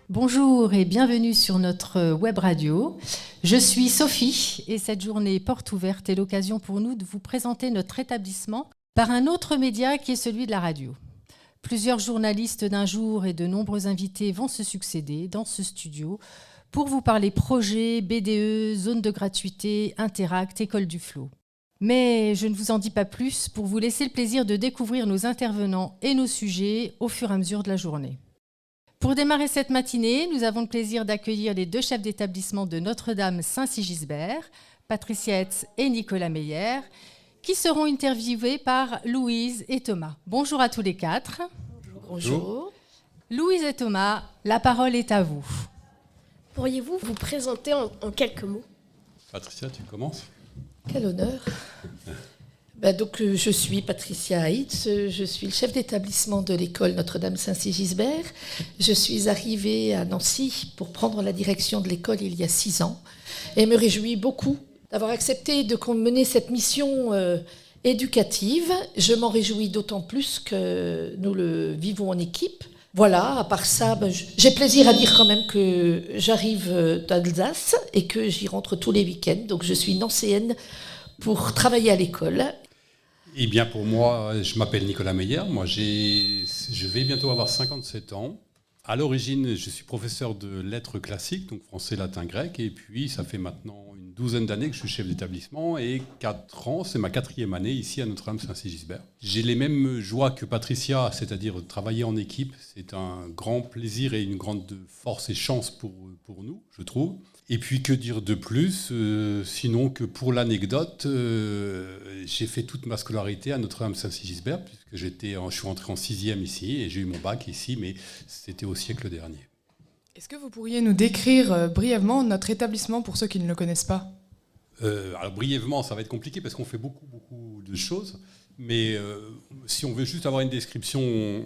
Bonjour et bienvenue sur notre web radio. Je suis Sophie et cette journée porte ouverte est l'occasion pour nous de vous présenter notre établissement par un autre média qui est celui de la radio. Plusieurs journalistes d'un jour et de nombreux invités vont se succéder dans ce studio pour vous parler projets, BDE, zone de gratuité, Interact, école du Flow. Mais je ne vous en dis pas plus pour vous laisser le plaisir de découvrir nos intervenants et nos sujets au fur et à mesure de la journée. Pour démarrer cette matinée, nous avons le plaisir d'accueillir les deux chefs d'établissement de Notre-Dame Saint-Sigisbert, Patricia Hetz et Nicolas Meyer, qui seront interviewés par Louise et Thomas. Bonjour à tous les quatre. Bonjour. Louise et Thomas, la parole est à vous. Pourriez-vous vous présenter en quelques mots ? Patricia, tu commences ? Quel honneur. Je suis Patricia Hetz, je suis le chef d'établissement de l'école Notre-Dame Saint-Sigisbert. Je suis arrivée à Nancy pour prendre la direction de l'école il y a 6 ans et me réjouis beaucoup d'avoir accepté de mener cette mission éducative. Je m'en réjouis d'autant plus que nous le vivons en équipe. Voilà, à part ça, j'ai plaisir à dire quand même que j'arrive d'Alsace et que j'y rentre tous les week-ends. Donc je suis nancéenne pour travailler à l'école. Eh bien, pour moi, je m'appelle Nicolas Meyer. Moi, je vais bientôt avoir 57 ans. À l'origine, je suis professeur de lettres classiques, donc français, latin, grec. Et puis, ça fait maintenant une douzaine d'années que je suis chef d'établissement. Et 4 ans, c'est ma 4e année ici à Notre-Dame Saint-Sigisbert. J'ai les mêmes joies que Patricia, c'est-à-dire travailler en équipe. C'est un grand plaisir et une grande force et chance pour nous, je trouve. Et puis, que dire de plus, sinon que pour l'anecdote, j'ai fait toute ma scolarité à Notre-Dame Saint-Sigisbert, puisque je suis entré en 6e ici, et j'ai eu mon bac ici, mais c'était au siècle dernier. Est-ce que vous pourriez nous décrire brièvement notre établissement pour ceux qui ne le connaissent pas ? Alors, brièvement, ça va être compliqué, parce qu'on fait beaucoup de choses. Mais si on veut juste avoir une description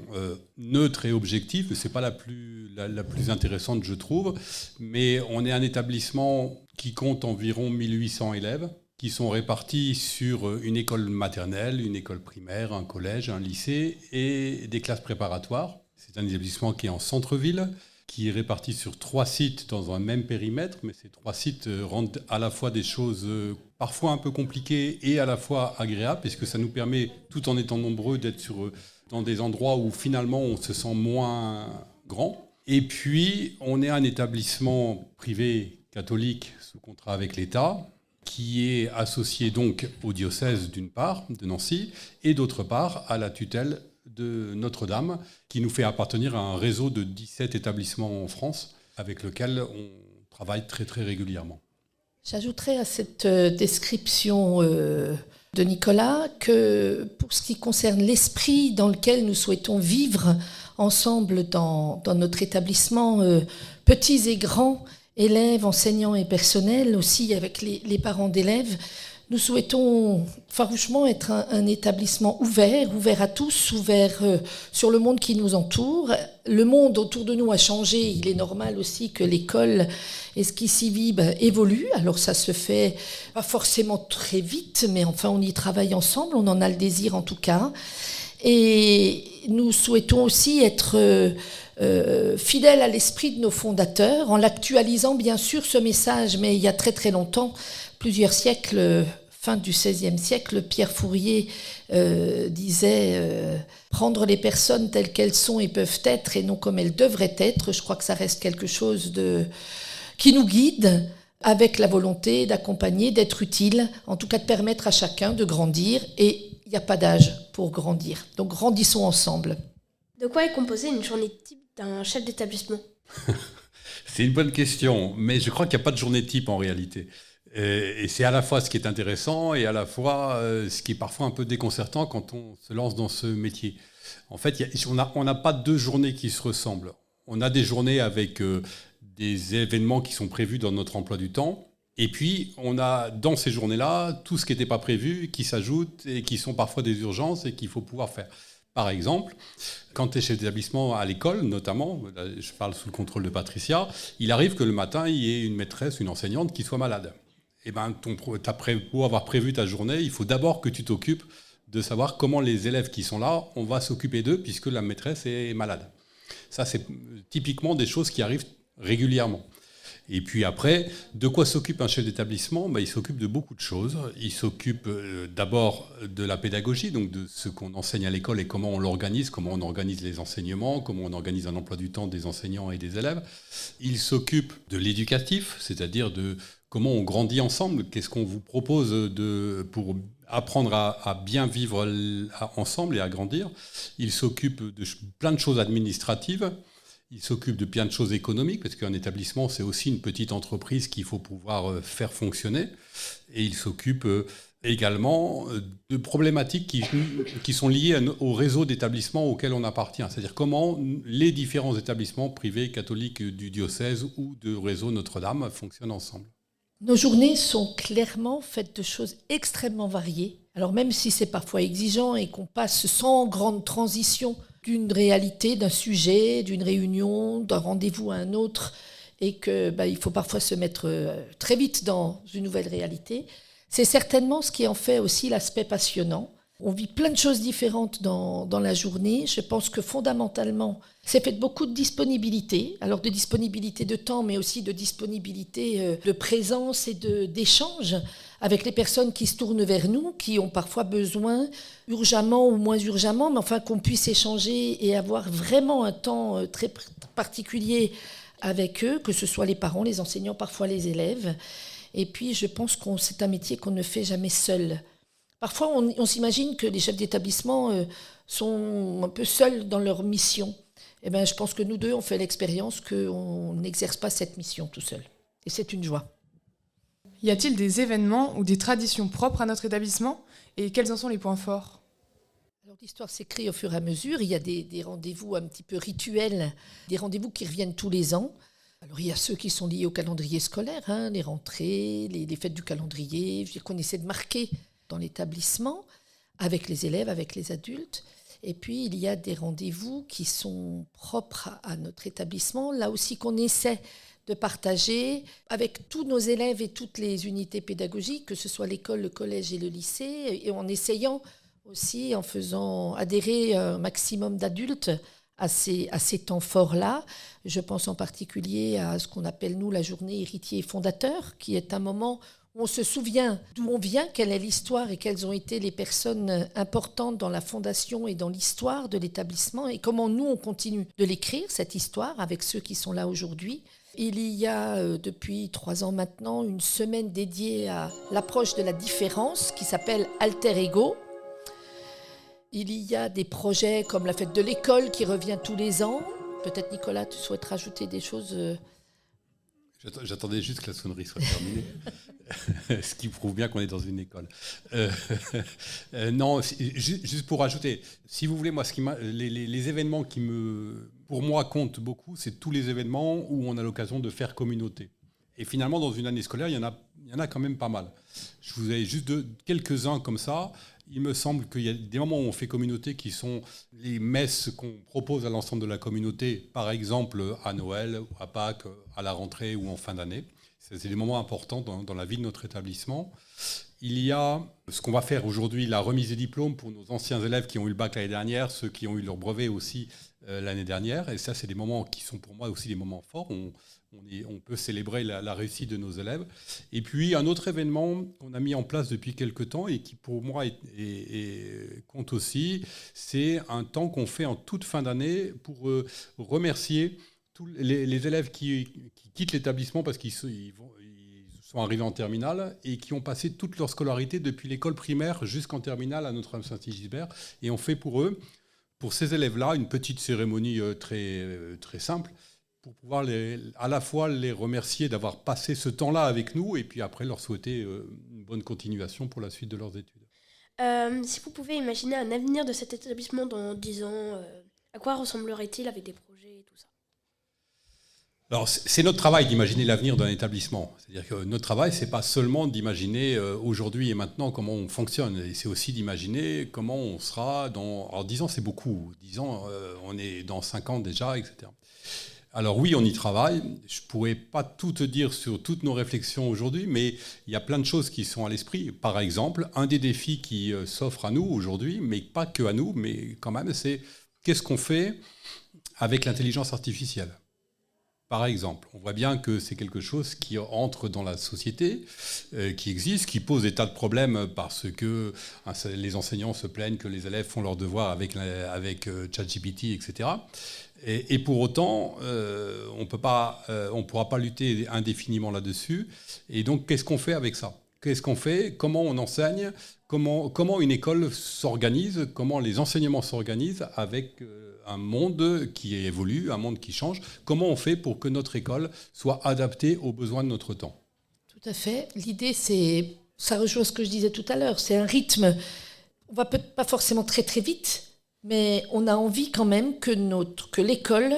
neutre et objective, ce n'est pas la plus intéressante, je trouve. Mais on est un établissement qui compte environ 1800 élèves, qui sont répartis sur une école maternelle, une école primaire, un collège, un lycée et des classes préparatoires. C'est un établissement qui est en centre-ville, qui est réparti sur 3 sites dans un même périmètre, mais ces 3 sites rendent à la fois des choses parfois un peu compliquées et à la fois agréables, puisque ça nous permet, tout en étant nombreux, d'être dans des endroits où finalement on se sent moins grand. Et puis, on est un établissement privé catholique sous contrat avec l'État, qui est associé donc au diocèse d'une part, de Nancy, et d'autre part à la tutelle de Notre-Dame, qui nous fait appartenir à un réseau de 17 établissements en France, avec lequel on travaille très très régulièrement. J'ajouterais à cette description de Nicolas que pour ce qui concerne l'esprit dans lequel nous souhaitons vivre ensemble dans notre établissement, petits et grands, élèves, enseignants et personnels, aussi avec les parents d'élèves, nous souhaitons farouchement être un établissement ouvert à tous, ouvert sur le monde qui nous entoure. Le monde autour de nous a changé, il est normal aussi que l'école et ce qui s'y vit évolue. Alors ça se fait pas forcément très vite, mais enfin on y travaille ensemble, on en a le désir en tout cas. Et nous souhaitons aussi être fidèles à l'esprit de nos fondateurs, en l'actualisant bien sûr ce message, mais il y a très très longtemps, plusieurs siècles, fin du XVIe siècle, Pierre Fourier disait prendre les personnes telles qu'elles sont et peuvent être et non comme elles devraient être. Je crois que ça reste quelque chose qui nous guide avec la volonté d'accompagner, d'être utile, en tout cas de permettre à chacun de grandir, et il n'y a pas d'âge pour grandir. Donc grandissons ensemble. De quoi est composée une journée type d'un chef d'établissement ? C'est une bonne question, mais je crois qu'il n'y a pas de journée type en réalité. Et c'est à la fois ce qui est intéressant et à la fois ce qui est parfois un peu déconcertant quand on se lance dans ce métier. En fait, on n'a pas 2 journées qui se ressemblent. On a des journées avec des événements qui sont prévus dans notre emploi du temps. Et puis, on a dans ces journées-là tout ce qui n'était pas prévu, qui s'ajoute et qui sont parfois des urgences et qu'il faut pouvoir faire. Par exemple, quand tu es chef d'établissement à l'école, notamment, je parle sous le contrôle de Patricia, il arrive que le matin, il y ait une maîtresse, une enseignante qui soit malade. Eh ben, tu as beau avoir prévu ta journée, il faut d'abord que tu t'occupes de savoir comment les élèves qui sont là, on va s'occuper d'eux puisque la maîtresse est malade. Ça, c'est typiquement des choses qui arrivent régulièrement. Et puis après, de quoi s'occupe un chef d'établissement ? Il s'occupe de beaucoup de choses. Il s'occupe d'abord de la pédagogie, donc de ce qu'on enseigne à l'école et comment on l'organise, comment on organise les enseignements, comment on organise un emploi du temps des enseignants et des élèves. Il s'occupe de l'éducatif, c'est-à-dire de comment on grandit ensemble, qu'est-ce qu'on vous propose pour apprendre à bien vivre ensemble et à grandir. Il s'occupe de plein de choses administratives. Il s'occupe de plein de choses économiques, parce qu'un établissement, c'est aussi une petite entreprise qu'il faut pouvoir faire fonctionner. Et il s'occupe également de problématiques qui sont liées au réseau d'établissements auquel on appartient. C'est-à-dire comment les différents établissements privés catholiques du diocèse ou de réseau Notre-Dame fonctionnent ensemble. Nos journées sont clairement faites de choses extrêmement variées. Alors même si c'est parfois exigeant et qu'on passe sans grande transition d'une réalité, d'un sujet, d'une réunion, d'un rendez-vous à un autre, et qu'il faut parfois se mettre très vite dans une nouvelle réalité, c'est certainement ce qui en fait aussi l'aspect passionnant. On vit plein de choses différentes dans la journée. Je pense que fondamentalement, c'est fait de beaucoup de disponibilité, alors de disponibilité de temps, mais aussi de disponibilité de présence et d'échange avec les personnes qui se tournent vers nous, qui ont parfois besoin, urgemment ou moins urgemment, mais enfin qu'on puisse échanger et avoir vraiment un temps très particulier avec eux, que ce soit les parents, les enseignants, parfois les élèves. Et puis je pense que c'est un métier qu'on ne fait jamais seul. Parfois on s'imagine que les chefs d'établissement sont un peu seuls dans leur mission. Eh bien, je pense que nous deux, on fait l'expérience qu'on n'exerce pas cette mission tout seul. Et c'est une joie. Y a-t-il des événements ou des traditions propres à notre établissement ? Et quels en sont les points forts ? Alors, l'histoire s'écrit au fur et à mesure. Il y a des rendez-vous un petit peu rituels, des rendez-vous qui reviennent tous les ans. Alors, il y a ceux qui sont liés au calendrier scolaire, les rentrées, les fêtes du calendrier, qu'on essaie de marquer dans l'établissement, avec les élèves, avec les adultes. Et puis, il y a des rendez-vous qui sont propres à notre établissement, là aussi qu'on essaie de partager avec tous nos élèves et toutes les unités pédagogiques, que ce soit l'école, le collège et le lycée, et en essayant aussi, en faisant adhérer un maximum d'adultes à ces temps forts-là. Je pense en particulier à ce qu'on appelle, nous, la journée héritier fondateur, qui est un moment où on se souvient d'où on vient, quelle est l'histoire et quelles ont été les personnes importantes dans la fondation et dans l'histoire de l'établissement, et comment nous, on continue de l'écrire, cette histoire, avec ceux qui sont là aujourd'hui. Il y a depuis 3 ans maintenant une semaine dédiée à l'approche de la différence qui s'appelle Alter Ego. Il y a des projets comme la fête de l'école qui revient tous les ans. Peut-être Nicolas, tu souhaites rajouter des choses J'attendais juste que la sonnerie soit terminée, ce qui prouve bien qu'on est dans une école. Non, juste pour rajouter, si vous voulez, moi, les événements qui pour moi comptent beaucoup, c'est tous les événements où on a l'occasion de faire communauté. Et finalement, dans une année scolaire, il y en a quand même pas mal. Je vous ai juste quelques-uns comme ça. Il me semble qu'il y a des moments où on fait communauté qui sont les messes qu'on propose à l'ensemble de la communauté, par exemple à Noël, à Pâques, à la rentrée ou en fin d'année. C'est des moments importants dans la vie de notre établissement. Il y a ce qu'on va faire aujourd'hui, la remise des diplômes pour nos anciens élèves qui ont eu le bac l'année dernière, ceux qui ont eu leur brevet aussi l'année dernière. Et ça, c'est des moments qui sont pour moi aussi des moments forts. On peut célébrer la réussite de nos élèves. Et puis, un autre événement qu'on a mis en place depuis quelques temps et qui, pour moi, compte aussi, c'est un temps qu'on fait en toute fin d'année pour remercier tous les élèves qui quittent l'établissement parce qu'ils sont arrivés en terminale et qui ont passé toute leur scolarité depuis l'école primaire jusqu'en terminale à Notre-Dame Saint-Sigisbert. Et on fait pour eux, pour ces élèves-là, une petite cérémonie très, très simple pour pouvoir à la fois les remercier d'avoir passé ce temps-là avec nous et puis après leur souhaiter une bonne continuation pour la suite de leurs études. Si vous pouvez imaginer un avenir de cet établissement dans 10 ans, à quoi ressemblerait-il avec des projets et tout ça ? Alors, c'est notre travail d'imaginer l'avenir d'un établissement. C'est-à-dire que notre travail, c'est pas seulement d'imaginer aujourd'hui et maintenant comment on fonctionne, et c'est aussi d'imaginer comment on sera dans... Alors, 10 ans, c'est beaucoup. 10 ans, on est dans 5 ans déjà, etc. Alors oui, on y travaille. Je ne pourrais pas tout te dire sur toutes nos réflexions aujourd'hui, mais il y a plein de choses qui sont à l'esprit. Par exemple, un des défis qui s'offre à nous aujourd'hui, mais pas que à nous, mais quand même, c'est qu'est-ce qu'on fait avec l'intelligence artificielle ? Par exemple, on voit bien que c'est quelque chose qui entre dans la société, qui existe, qui pose des tas de problèmes parce que les enseignants se plaignent que les élèves font leurs devoirs avec ChatGPT, etc. Et pour autant, on ne pourra pas lutter indéfiniment là-dessus. Et donc, qu'est-ce qu'on fait avec ça ? Qu'est-ce qu'on fait ? Comment on enseigne ? Comment une école s'organise ? Comment les enseignements s'organisent avec un monde qui évolue, un monde qui change ? Comment on fait pour que notre école soit adaptée aux besoins de notre temps ? Tout à fait. L'idée, ça rejoint ce que je disais tout à l'heure, c'est un rythme. On va peut-être pas forcément très très vite, mais on a envie quand même que l'école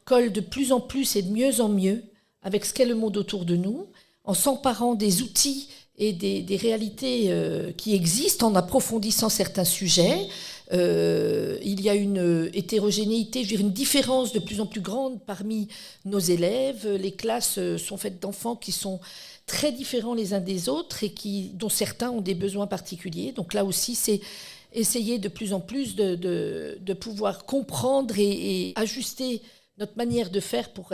colle de plus en plus et de mieux en mieux avec ce qu'est le monde autour de nous, en s'emparant des outils et des réalités qui existent, en approfondissant certains sujets. Il y a une hétérogénéité, je dirais une différence de plus en plus grande parmi nos élèves. Les classes sont faites d'enfants qui sont très différents les uns des autres et dont certains ont des besoins particuliers. Donc là aussi, c'est essayer de plus en plus de pouvoir comprendre et ajuster notre manière de faire pour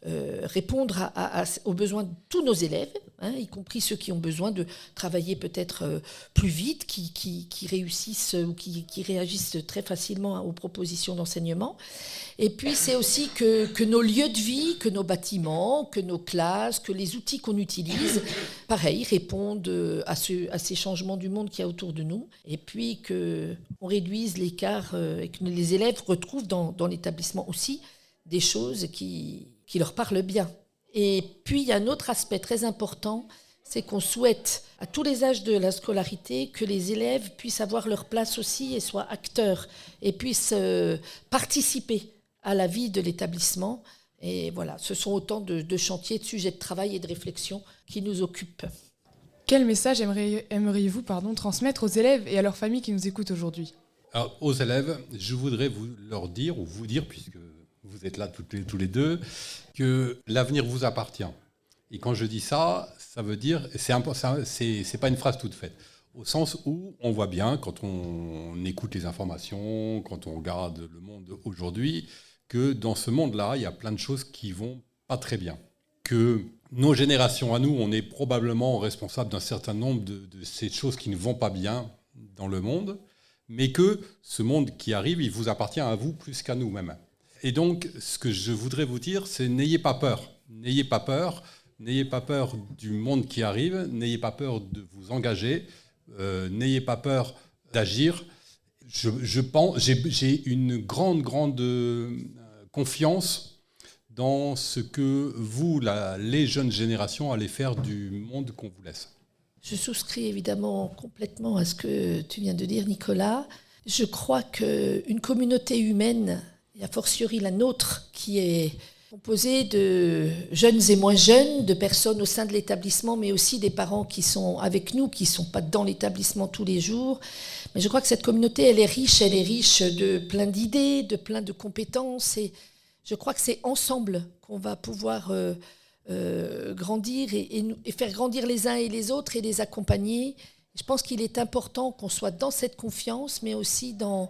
répondre aux besoins de tous nos élèves, y compris ceux qui ont besoin de travailler peut-être plus vite, qui réussissent ou qui réagissent très facilement aux propositions d'enseignement. Et puis c'est aussi que nos lieux de vie, que nos bâtiments, que nos classes, que les outils qu'on utilise, pareil, répondent à ces changements du monde qu'il y a autour de nous. Et puis qu'on réduise l'écart et que les élèves retrouvent dans l'établissement aussi des choses qui leur parlent bien. Et puis il y a un autre aspect très important, c'est qu'on souhaite à tous les âges de la scolarité que les élèves puissent avoir leur place aussi et soient acteurs et puissent participer à la vie de l'établissement. Et voilà, ce sont autant de chantiers, de sujets de travail et de réflexion qui nous occupent. Quel message aimeriez-vous transmettre aux élèves et à leurs familles qui nous écoutent aujourd'hui ? Alors, aux élèves, je voudrais leur dire, ou vous dire, puisque vous êtes là tous les deux, que l'avenir vous appartient. Et quand je dis ça, ça veut dire, c'est pas une phrase toute faite, au sens où on voit bien, quand on écoute les informations, quand on regarde le monde aujourd'hui, que dans ce monde-là, il y a plein de choses qui vont pas très bien. Que nos générations à nous, on est probablement responsable d'un certain nombre de ces choses qui ne vont pas bien dans le monde, mais que ce monde qui arrive, il vous appartient à vous plus qu'à nous-mêmes. Et donc, ce que je voudrais vous dire, c'est n'ayez pas peur. N'ayez pas peur. N'ayez pas peur du monde qui arrive. N'ayez pas peur de vous engager. N'ayez pas peur d'agir. Je pense, j'ai une grande confiance dans ce que vous, les jeunes générations, allez faire du monde qu'on vous laisse. Je souscris évidemment complètement à ce que tu viens de dire, Nicolas. Je crois qu'une communauté humaine, et a fortiori la nôtre, qui est composée de jeunes et moins jeunes, de personnes au sein de l'établissement, mais aussi des parents qui sont avec nous, qui ne sont pas dans l'établissement tous les jours. Mais je crois que cette communauté, elle est riche de plein d'idées, de plein de compétences. Et je crois que c'est ensemble qu'on va pouvoir grandir et faire grandir les uns et les autres et les accompagner. Je pense qu'il est important qu'on soit dans cette confiance, mais aussi dans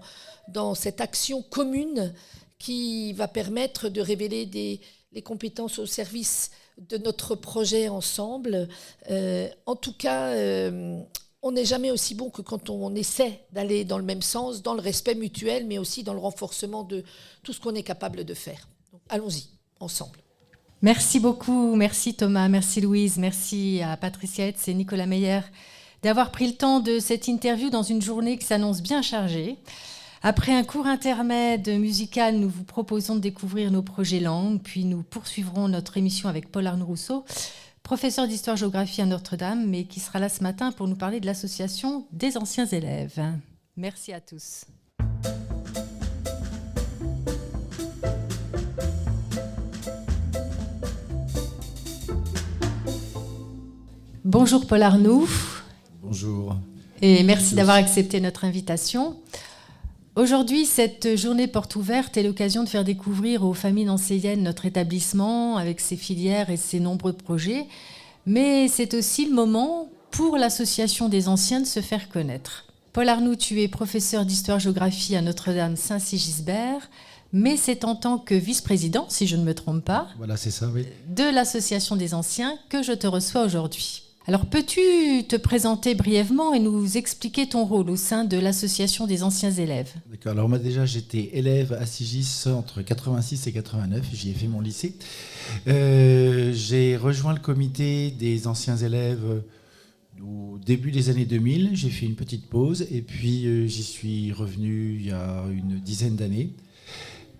cette action commune qui va permettre de révéler les compétences au service de notre projet ensemble. En tout cas, on n'est jamais aussi bon que quand on essaie d'aller dans le même sens, dans le respect mutuel, mais aussi dans le renforcement de tout ce qu'on est capable de faire. Donc, allons-y, ensemble. Merci beaucoup, merci Thomas, merci Louise, merci à Patricia Hetz et Nicolas Meyer d'avoir pris le temps de cette interview dans une journée qui s'annonce bien chargée. Après un court intermède musical, nous vous proposons de découvrir nos projets langues, puis nous poursuivrons notre émission avec Paul Arnaud Rousseau, professeur d'histoire-géographie à Notre-Dame, mais qui sera là ce matin pour nous parler de l'association des anciens élèves. Merci à tous. Bonjour Paul Arnoux. Bonjour. Et merci d'avoir accepté notre invitation. Aujourd'hui, cette journée porte ouverte est l'occasion de faire découvrir aux familles nancéennes notre établissement avec ses filières et ses nombreux projets. Mais c'est aussi le moment pour l'Association des Anciens de se faire connaître. Paul Arnoux, tu es professeur d'histoire-géographie à Notre-Dame-Saint-Sigisbert, mais c'est en tant que vice-président, si je ne me trompe pas, Voilà, c'est ça, oui. de l'Association des Anciens que je te reçois aujourd'hui. Alors, peux-tu te présenter brièvement et nous expliquer ton rôle au sein de l'Association des Anciens élèves ? D'accord. Alors moi déjà, j'étais élève à Sigis entre 86 et 89. J'y ai fait mon lycée. J'ai rejoint le comité des anciens élèves au début des années 2000. J'ai fait une petite pause et puis j'y suis revenu il y a une dizaine d'années.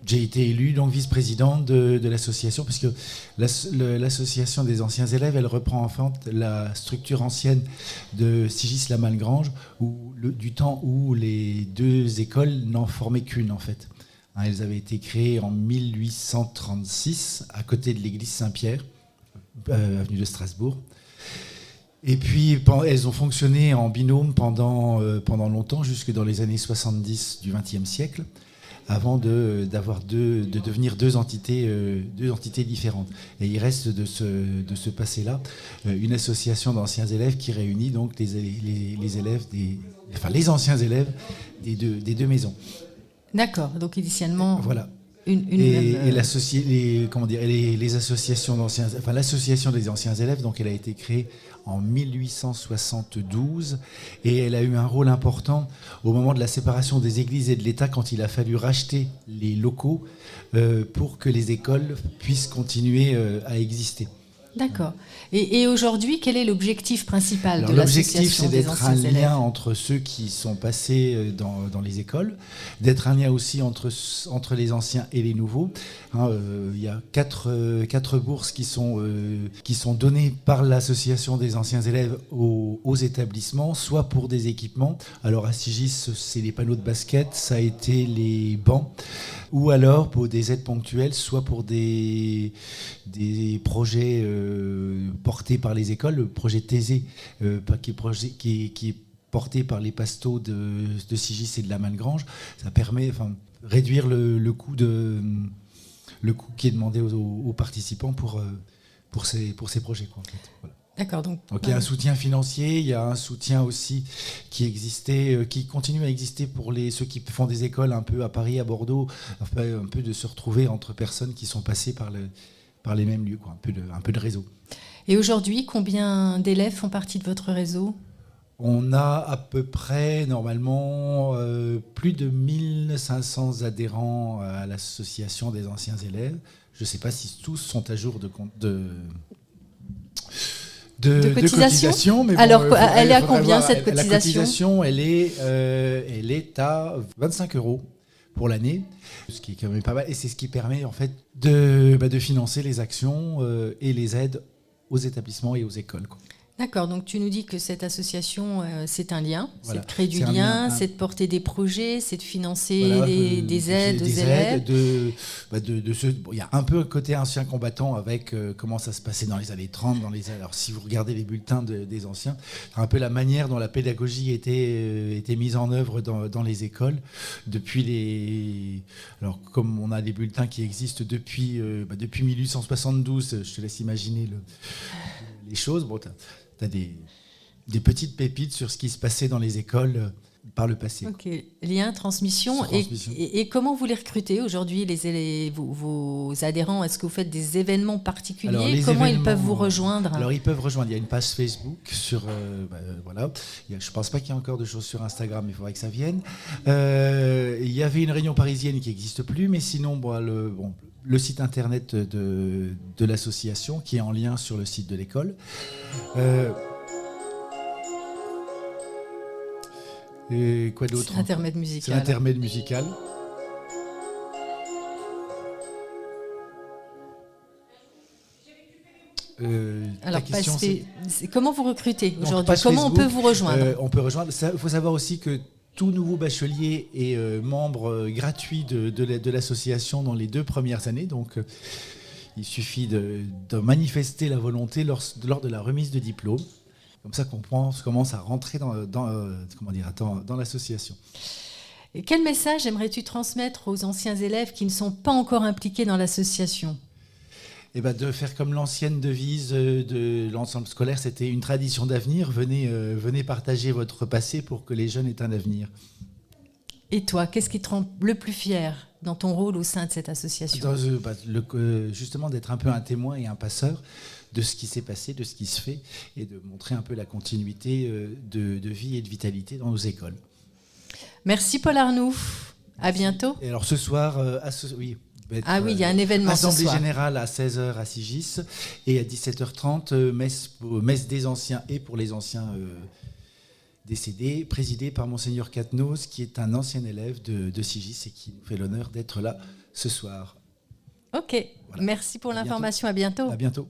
J'ai été élu donc vice-président de l'association, parce que l'association des anciens élèves, elle reprend en fait la structure ancienne de Sigis-la-Malgrange, du temps où les deux écoles n'en formaient qu'une en fait. Elles avaient été créées en 1836 à côté de l'église Saint-Pierre, avenue de Strasbourg. Et puis elles ont fonctionné en binôme pendant longtemps, jusque dans les années 70 du XXe siècle. Avant de devenir deux entités différentes. Et il reste de ce passé-là une association d'anciens élèves qui réunit donc les élèves les anciens élèves des deux maisons. D'accord, donc initialement... Voilà. L'association des anciens élèves, donc elle a été créée en 1872 et elle a eu un rôle important au moment de la séparation des églises et de l'État, quand il a fallu racheter les locaux pour que les écoles puissent continuer à exister. D'accord. Et aujourd'hui, quel est l'objectif principal de l'objectif, l'association des anciens élèves ? L'objectif, c'est d'être un lien entre ceux qui sont passés dans les écoles, d'être un lien aussi entre les anciens et les nouveaux. Il y a quatre bourses qui sont données par l'association des anciens élèves aux établissements, soit pour des équipements. Alors à Sigis, c'est les panneaux de basket, ça a été les bancs, ou alors pour des aides ponctuelles, soit pour des projets portés par les écoles, le projet Thésée, qui est porté par les pastos de Sigis et de la Malgrange. Ça permet réduire le coût qui est demandé aux participants pour ces projets, quoi, en fait. Voilà. D'accord. Donc il y a un soutien financier, il y a un soutien aussi qui continue à exister pour ceux qui font des écoles un peu à Paris, à Bordeaux, un peu de se retrouver entre personnes qui sont passées par les mêmes lieux, quoi, un peu de réseau. Et aujourd'hui, combien d'élèves font partie de votre réseau ? On a à peu près, normalement, plus de 1500 adhérents à l'association des anciens élèves. Je ne sais pas si tous sont à jour de cotisation. Mais bon, alors, elle est à combien cette cotisation ? La cotisation, elle est à 25 € pour l'année, ce qui est quand même pas mal. Et c'est ce qui permet en fait de financer les actions et les aides aux établissements et aux écoles, quoi. D'accord, donc tu nous dis que cette association, c'est un lien, voilà. C'est de créer du lien, c'est de porter des projets, c'est de financer des aides aux élèves. Il y a un peu un côté ancien combattant avec comment ça se passait dans les années 30. Alors si vous regardez les bulletins des anciens, c'est un peu la manière dont la pédagogie était mise en œuvre dans les écoles. Alors comme on a des bulletins qui existent depuis 1872, je te laisse imaginer les choses. Bon, t'as des petites pépites sur ce qui se passait dans les écoles par le passé. Ok, lien, transmission. Et comment vous les recrutez aujourd'hui, vos adhérents ? Est-ce que vous faites des événements particuliers ? Comment ils peuvent vous rejoindre ? Alors ils peuvent rejoindre, il y a une page Facebook sur... voilà. Je ne pense pas qu'il y ait encore de choses sur Instagram, mais il faudrait que ça vienne. Il y avait une réunion parisienne qui n'existe plus, mais sinon, le site internet de l'association qui est en lien sur le site de l'école. Et quoi d'autre ? C'est l'intermède musical. C'est l'intermède musical. Alors, comment vous recrutez aujourd'hui ? Facebook, Comment on peut vous rejoindre ? On peut rejoindre. Il faut savoir aussi que tout nouveau bachelier est membre gratuit de l'association dans les 2 premières années. Donc, il suffit de manifester la volonté lors de la remise de diplôme. Comme ça qu'on commence à rentrer dans l'association. Et quel message aimerais-tu transmettre aux anciens élèves qui ne sont pas encore impliqués dans l'association ? De faire comme l'ancienne devise de l'ensemble scolaire, c'était une tradition d'avenir. Venez partager votre passé pour que les jeunes aient un avenir. Et toi, qu'est-ce qui te rend le plus fier dans ton rôle au sein de cette association ? Justement, d'être un peu un témoin et un passeur de ce qui s'est passé, de ce qui se fait, et de montrer un peu la continuité de vie et de vitalité dans nos écoles. Merci Paul Arnoux. À bientôt. Et alors ce soir, il y a un événement ce Assemblée soir. générale à 16h à Sigis et à 17h30, messe des anciens et pour les anciens décédés, présidée par Monseigneur Catnos, qui est un ancien élève de Sigis et qui nous fait l'honneur d'être là ce soir. Ok, voilà. Merci pour l'information, à bientôt. À bientôt.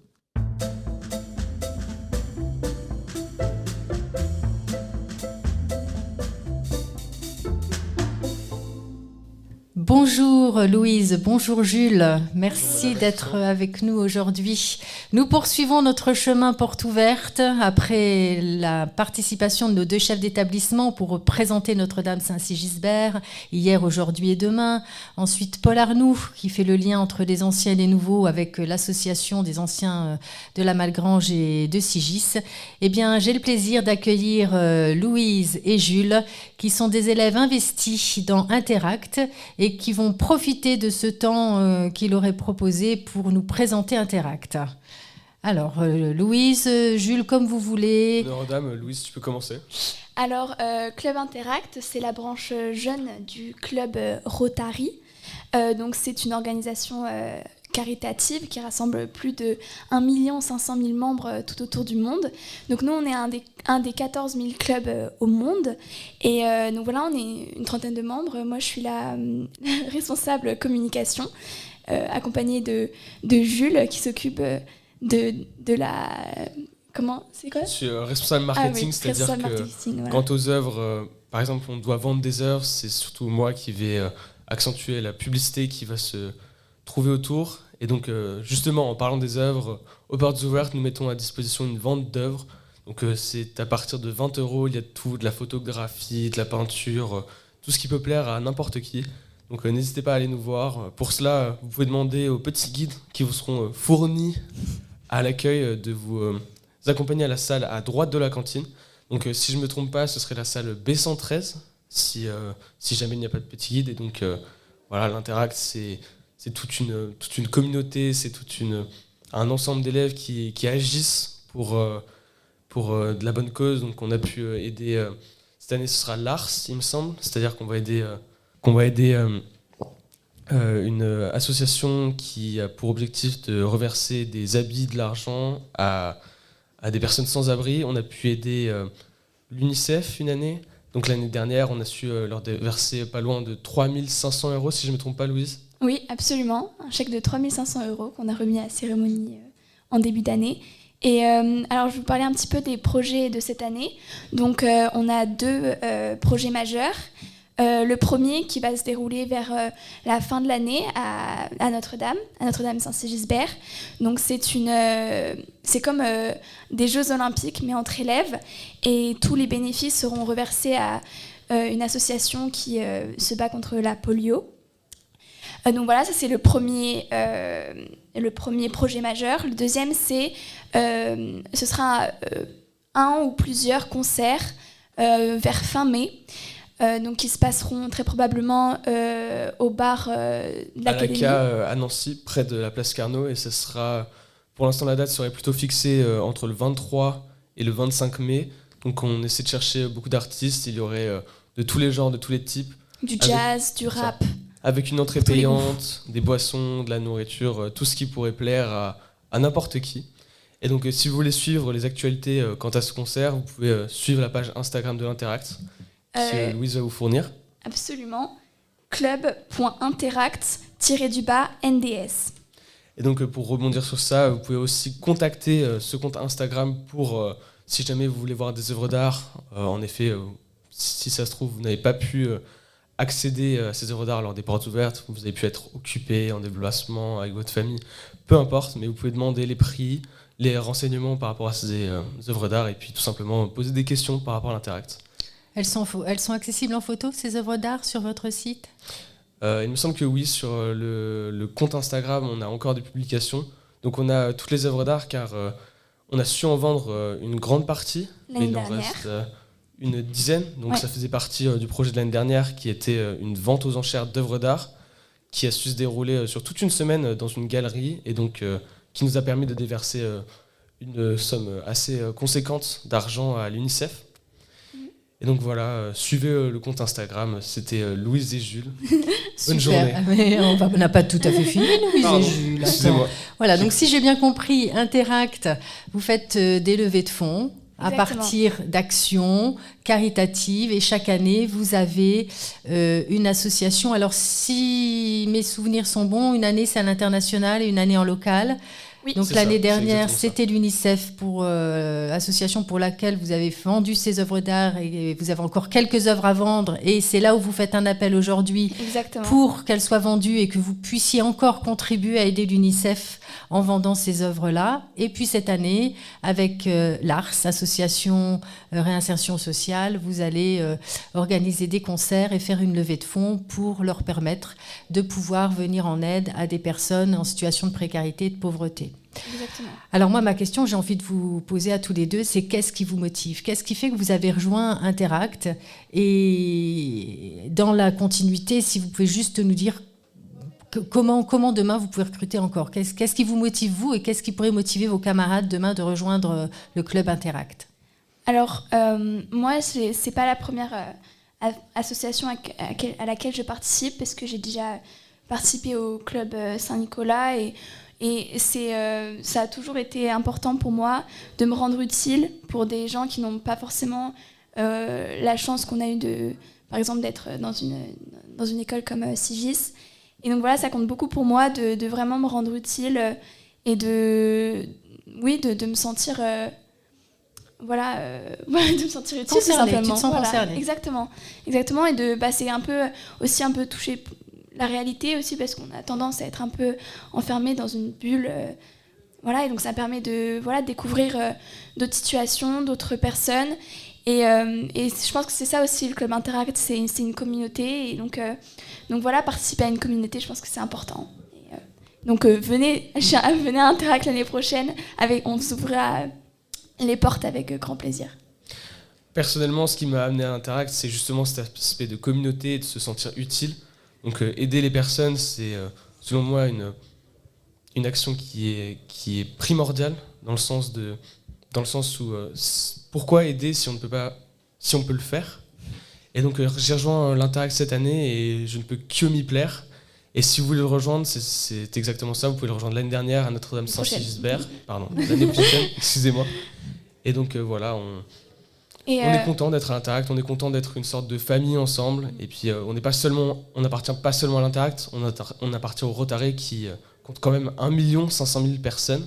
Bonjour Louise, bonjour Jules, merci d'être avec nous aujourd'hui. Nous poursuivons notre chemin porte ouverte après la participation de nos 2 chefs d'établissement pour présenter Notre-Dame Saint-Sigisbert, hier, aujourd'hui et demain. Ensuite Paul Arnoux qui fait le lien entre les anciens et les nouveaux avec l'association des anciens de la Malgrange et de Sigis. Eh bien, j'ai le plaisir d'accueillir Louise et Jules qui sont des élèves investis dans Interact et qui vont profiter de ce temps qu'il aurait proposé pour nous présenter Interact. Alors, Louise, Jules, comme vous voulez. Madame, Louise, tu peux commencer. Alors, Club Interact, c'est la branche jeune du club Rotary. Donc, c'est une organisation caritative qui rassemble plus de 1 500 000 membres tout autour du monde. Donc nous, on est un des 14 000 clubs au monde. Et donc voilà, on est une trentaine de membres. Moi, je suis la responsable communication, accompagnée de Jules, qui s'occupe de la... Comment ? C'est quoi ? Je suis responsable marketing, c'est-à-dire que quant aux œuvres, par exemple, on doit vendre des œuvres, c'est surtout moi qui vais accentuer la publicité qui va se trouver autour. Et donc, justement, en parlant des œuvres, aux portes ouvertes, nous mettons à disposition une vente d'œuvres. Donc, c'est à partir de 20 €, il y a de tout, de la photographie, de la peinture, tout ce qui peut plaire à n'importe qui. Donc, n'hésitez pas à aller nous voir. Pour cela, vous pouvez demander aux petits guides qui vous seront fournis à l'accueil de vous accompagner à la salle à droite de la cantine. Donc, si je ne me trompe pas, ce serait la salle B113, si jamais il n'y a pas de petit guide. Et donc, voilà, l'Interact, c'est toute une communauté, c'est un ensemble d'élèves qui agissent pour de la bonne cause. Donc on a pu aider, cette année ce sera l'ARS, il me semble, c'est-à-dire qu'on va aider une association qui a pour objectif de reverser des habits, de l'argent à des personnes sans abri. On a pu aider l'UNICEF une année. Donc l'année dernière, on a su leur verser pas loin de 3 500 €, si je ne me trompe pas, Louise. Oui, absolument. Un chèque de 3 500 € qu'on a remis à la cérémonie en début d'année. Et alors, je vais vous parler un petit peu des projets de cette année. Donc, on a 2 projets majeurs. Le premier qui va se dérouler vers la fin de l'année à Notre-Dame Saint-Sigisbert. Donc, c'est comme des Jeux Olympiques, mais entre élèves. Et tous les bénéfices seront reversés à une association qui se bat contre la polio. Donc voilà, ça c'est le premier projet majeur. Le deuxième, ce sera un ou plusieurs concerts vers fin mai, donc qui se passeront très probablement au bar de l'Académie. À l'ACA à Nancy, près de la place Carnot, et ce sera, pour l'instant la date serait plutôt fixée entre le 23 et le 25 mai. Donc on essaie de chercher beaucoup d'artistes, il y aurait de tous les genres, de tous les types. Du jazz, du rap. Avec une entrée payante, des boissons, de la nourriture, tout ce qui pourrait plaire à n'importe qui. Et donc, si vous voulez suivre les actualités quant à ce concert, vous pouvez suivre la page Instagram de l'Interact, que Louise va vous fournir. Absolument. club.interact-NDS. Et donc, pour rebondir sur ça, vous pouvez aussi contacter ce compte Instagram pour, si jamais vous voulez voir des œuvres d'art. En effet, si ça se trouve, vous n'avez pas pu accéder à ces œuvres d'art lors des portes ouvertes, vous avez pu être occupé en déplacement avec votre famille, peu importe, mais vous pouvez demander les prix, les renseignements par rapport à ces œuvres d'art et puis tout simplement poser des questions par rapport à l'Interact. Elles sont accessibles en photo, ces œuvres d'art, sur votre site ? Il me semble que oui, sur le compte Instagram, on a encore des publications. Donc on a toutes les œuvres d'art car on a su en vendre une grande partie, mais il en reste une dizaine. Donc ça faisait partie du projet de l'année dernière qui était une vente aux enchères d'œuvres d'art qui a su se dérouler sur toute une semaine dans une galerie et donc qui nous a permis de déverser une somme assez conséquente d'argent à l'UNICEF. Et donc voilà, suivez le compte Instagram, c'était Louise et Jules. Bonne journée. Mais on n'a pas tout à fait fini, Louise et Jules. Excusez-moi. Voilà, donc si j'ai bien compris, Interact, vous faites des levées de fonds à partir d'actions caritatives et chaque année, vous avez une association. Alors si mes souvenirs sont bons, une année c'est à l'international et une année en local. Oui. Donc l'année dernière, c'était l'UNICEF, association pour laquelle vous avez vendu ces œuvres d'art et vous avez encore quelques œuvres à vendre. Et c'est là où vous faites un appel aujourd'hui pour qu'elles soient vendues et que vous puissiez encore contribuer à aider l'UNICEF en vendant ces œuvres-là. Et puis cette année, avec l'ARS, Association Réinsertion Sociale, vous allez organiser des concerts et faire une levée de fonds pour leur permettre de pouvoir venir en aide à des personnes en situation de précarité et de pauvreté. Exactement. Alors moi, ma question, j'ai envie de vous poser à tous les deux, c'est qu'est-ce qui vous motive ? Qu'est-ce qui fait que vous avez rejoint Interact ? Et dans la continuité, si vous pouvez juste nous dire comment demain vous pouvez recruter encore ? Qu'est-ce qui vous motive vous et qu'est-ce qui pourrait motiver vos camarades demain de rejoindre le club Interact ? Alors, moi, c'est pas la première association à laquelle je participe parce que j'ai déjà participé au club Saint-Nicolas et ça a toujours été important pour moi de me rendre utile pour des gens qui n'ont pas forcément la chance qu'on a eue par exemple, d'être dans une école comme Sigis. Et donc voilà, ça compte beaucoup pour moi de vraiment me rendre utile et de me sentir... de me sentir utile, concernée, tu te sens concernée. Exactement, et c'est un peu toucher la réalité aussi parce qu'on a tendance à être un peu enfermé dans une bulle, et donc ça permet de découvrir d'autres situations, d'autres personnes, et je pense que c'est ça aussi le club Interact, c'est une communauté, et donc participer à une communauté, je pense que c'est important. Donc venez à Interact l'année prochaine, on s'ouvrira les portes avec grand plaisir. Personnellement, ce qui m'a amené à Interact, c'est justement cet aspect de communauté et de se sentir utile. Donc aider les personnes, c'est selon moi une action qui est primordiale dans le sens où pourquoi aider si on peut le faire. Et donc j'ai rejoint l'Interact cette année et je ne peux que m'y plaire. Et si vous voulez le rejoindre, c'est exactement ça. Vous pouvez le rejoindre l'année dernière à Notre-Dame-Saint-Sigisbert. L'année prochaine, excusez-moi. Et donc on est content d'être à l'Interact, on est content d'être une sorte de famille ensemble. Et puis on n'appartient pas seulement à l'Interact, on appartient au Rotary qui compte quand même 1 500 000 personnes.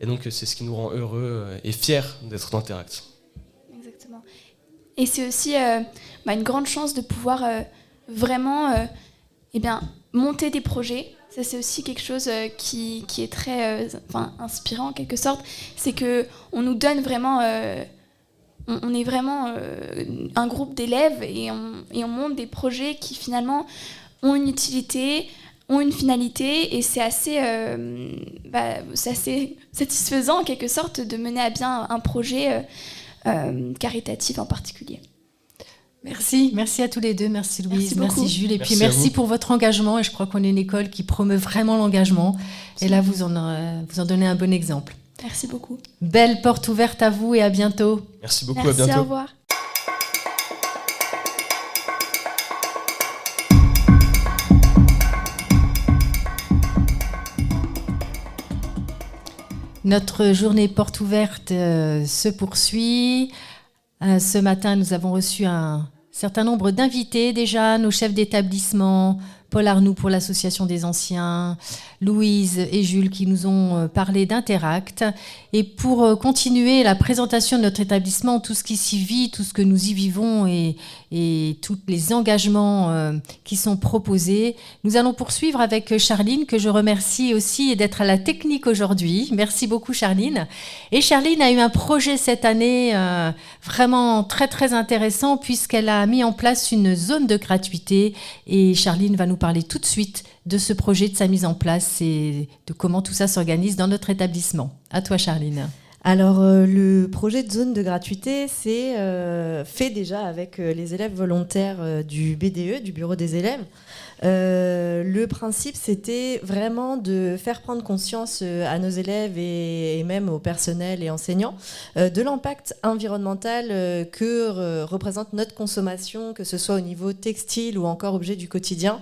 Et donc c'est ce qui nous rend heureux et fiers d'être dans l'Interact. Exactement. Et c'est aussi une grande chance de pouvoir vraiment monter des projets. Ça, c'est aussi quelque chose qui est très inspirant en quelque sorte. C'est qu'on nous donne vraiment... on est vraiment un groupe d'élèves et on monte des projets qui finalement ont une utilité, ont une finalité, et c'est assez satisfaisant en quelque sorte de mener à bien un projet caritatif en particulier. Merci à tous les deux, merci Louise, merci Jules, et puis merci pour votre engagement, et je crois qu'on est une école qui promeut vraiment l'engagement, et là vous en donnez un bon exemple. Merci beaucoup. Belle porte ouverte à vous et à bientôt. Merci beaucoup, à bientôt. Au revoir. Notre journée porte ouverte se poursuit. Ce matin, nous avons reçu un certain nombre d'invités déjà, nos chefs d'établissement, Paul Arnoux pour l'Association des Anciens, Louise et Jules qui nous ont parlé d'Interact. Et pour continuer la présentation de notre établissement, tout ce qui s'y vit, tout ce que nous y vivons et tous les engagements qui sont proposés, nous allons poursuivre avec Charline, que je remercie aussi d'être à la technique aujourd'hui. Merci beaucoup Charline. Et Charline a eu un projet cette année vraiment très très intéressant puisqu'elle a mis en place une zone de gratuité et Charline va nous parler tout de suite de ce projet, de sa mise en place et de comment tout ça s'organise dans notre établissement. À toi Charline. Alors le projet de zone de gratuité, c'est fait déjà avec les élèves volontaires du BDE, du bureau des élèves. Le principe, c'était vraiment de faire prendre conscience à nos élèves et même au personnel et enseignants de l'impact environnemental que représente notre consommation, que ce soit au niveau textile ou encore objet du quotidien.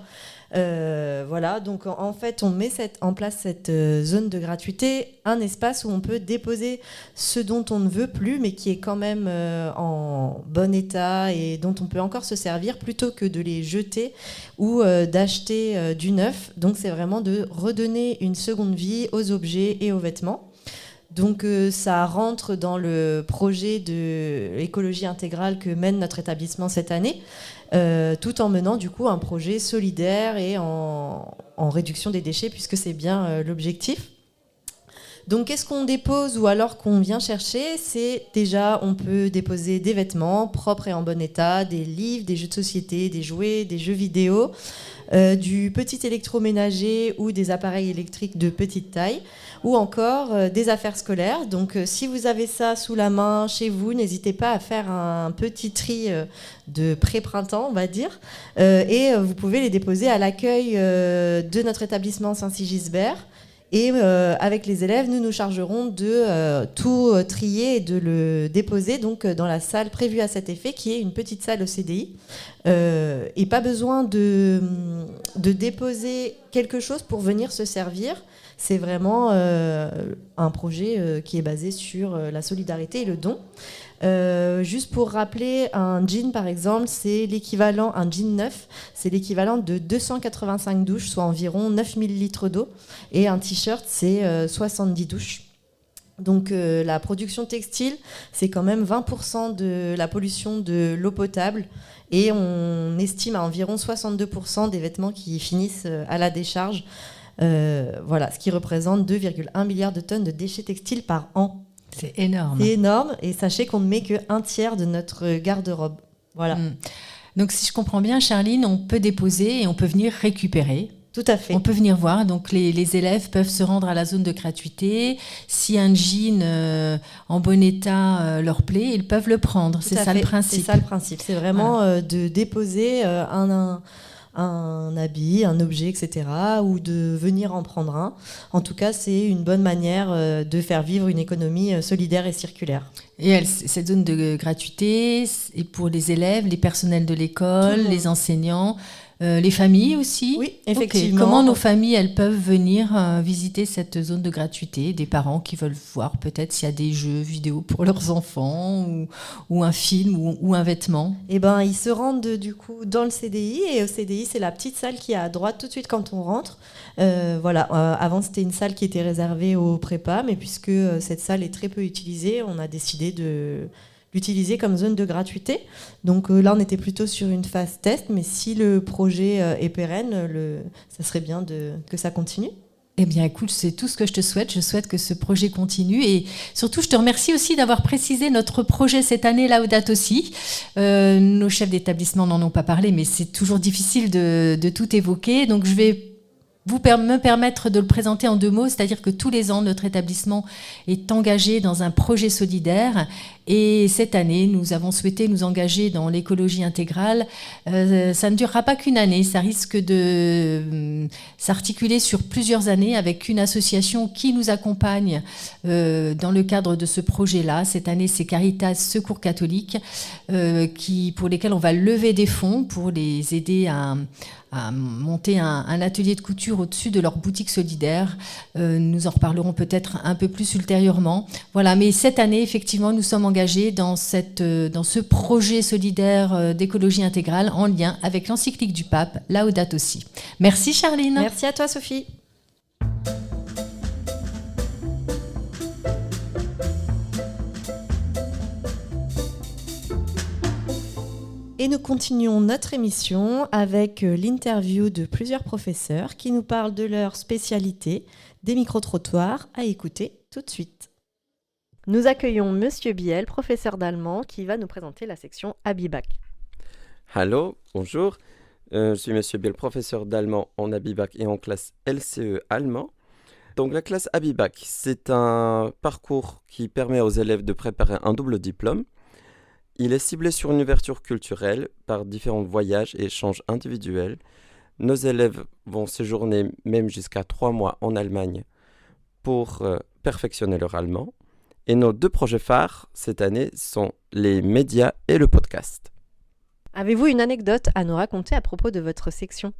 Voilà, donc en fait on met en place cette zone de gratuité, un espace où on peut déposer ce dont on ne veut plus mais qui est quand même en bon état et dont on peut encore se servir plutôt que de les jeter ou d'acheter du neuf. Donc c'est vraiment de redonner une seconde vie aux objets et aux vêtements. Donc ça rentre dans le projet de écologie intégrale que mène notre établissement cette année, tout en menant du coup un projet solidaire et en réduction des déchets puisque c'est bien l'objectif. Donc qu'est-ce qu'on dépose ou alors qu'on vient chercher? C'est déjà, on peut déposer des vêtements propres et en bon état, des livres, des jeux de société, des jouets, des jeux vidéo, du petit électroménager ou des appareils électriques de petite taille, ou encore des affaires scolaires. Donc si vous avez ça sous la main chez vous, n'hésitez pas à faire un petit tri de pré-printemps, on va dire, et vous pouvez les déposer à l'accueil de notre établissement Saint-Sigisbert. Et avec les élèves, nous nous chargerons de tout trier et de le déposer donc, dans la salle prévue à cet effet, qui est une petite salle au CDI. Et pas besoin de déposer quelque chose pour venir se servir. C'est vraiment un projet qui est basé sur la solidarité et le don. Juste pour rappeler, un jean par exemple, c'est l'équivalent, un jean neuf, c'est l'équivalent de 285 douches, soit environ 9000 litres d'eau. Et un t-shirt, c'est 70 douches. Donc la production textile, c'est quand même 20% de la pollution de l'eau potable. Et on estime à environ 62% des vêtements qui finissent à la décharge. Voilà, ce qui représente 2,1 milliards de tonnes de déchets textiles par an. C'est énorme. C'est énorme, et sachez qu'on ne met qu'un tiers de notre garde-robe. Voilà. Donc si je comprends bien, Charline, on peut déposer et on peut venir récupérer. Tout à fait. On peut venir voir, donc les élèves peuvent se rendre à la zone de gratuité. Si un jean en bon état leur plaît, ils peuvent le prendre. C'est ça le principe. C'est ça le principe. C'est vraiment de déposer un habit, un objet, etc. ou de venir en prendre un. En tout cas, c'est une bonne manière de faire vivre une économie solidaire et circulaire. Et cette zone de gratuité est pour les élèves, les personnels de l'école, les enseignants, les familles aussi. Oui, effectivement. Okay. Comment nos familles, elles peuvent venir visiter cette zone de gratuité? Des parents qui veulent voir peut-être s'il y a des jeux vidéo pour leurs enfants ou un film ou un vêtement. Eh ben, ils se rendent du coup dans le CDI, et au CDI, c'est la petite salle qui est à droite tout de suite quand on rentre. Voilà. Avant, c'était une salle qui était réservée aux prépas, mais puisque cette salle est très peu utilisée, on a décidé de l'utiliser comme zone de gratuité. Donc là, on était plutôt sur une phase test, mais si le projet est pérenne, ça serait bien que ça continue. Eh bien, écoute, c'est tout ce que je te souhaite. Je souhaite que ce projet continue. Et surtout, je te remercie aussi d'avoir précisé notre projet cette année, Laudato Si. Nos chefs d'établissement n'en ont pas parlé, mais c'est toujours difficile de tout évoquer. Donc, je vais me permettre de le présenter en 2 mots, c'est-à-dire que tous les ans, notre établissement est engagé dans un projet solidaire. Et cette année, nous avons souhaité nous engager dans l'écologie intégrale. Ça ne durera pas qu'une année, ça risque de s'articuler sur plusieurs années avec une association qui nous accompagne dans le cadre de ce projet-là. Cette année, c'est Caritas Secours Catholique, pour lesquels on va lever des fonds pour les aider à monter un atelier de couture au-dessus de leur boutique solidaire. Nous en reparlerons peut-être un peu plus ultérieurement. Voilà, mais cette année, effectivement, nous sommes engagés dans ce projet solidaire d'écologie intégrale en lien avec l'encyclique du pape, Laudato Si. Merci Charline. Merci à toi Sophie. Et nous continuons notre émission avec l'interview de plusieurs professeurs qui nous parlent de leur spécialité, des micro-trottoirs à écouter tout de suite. Nous accueillons Monsieur Biel, professeur d'allemand, qui va nous présenter la section Abibac. Allô, bonjour. Je suis Monsieur Biel, professeur d'allemand en Abibac et en classe LCE allemand. Donc la classe Abibac, c'est un parcours qui permet aux élèves de préparer un double diplôme. Il est ciblé sur une ouverture culturelle par différents voyages et échanges individuels. Nos élèves vont séjourner même jusqu'à 3 mois en Allemagne pour perfectionner leur allemand. Et nos 2 projets phares cette année sont les médias et le podcast. Avez-vous une anecdote à nous raconter à propos de votre section ?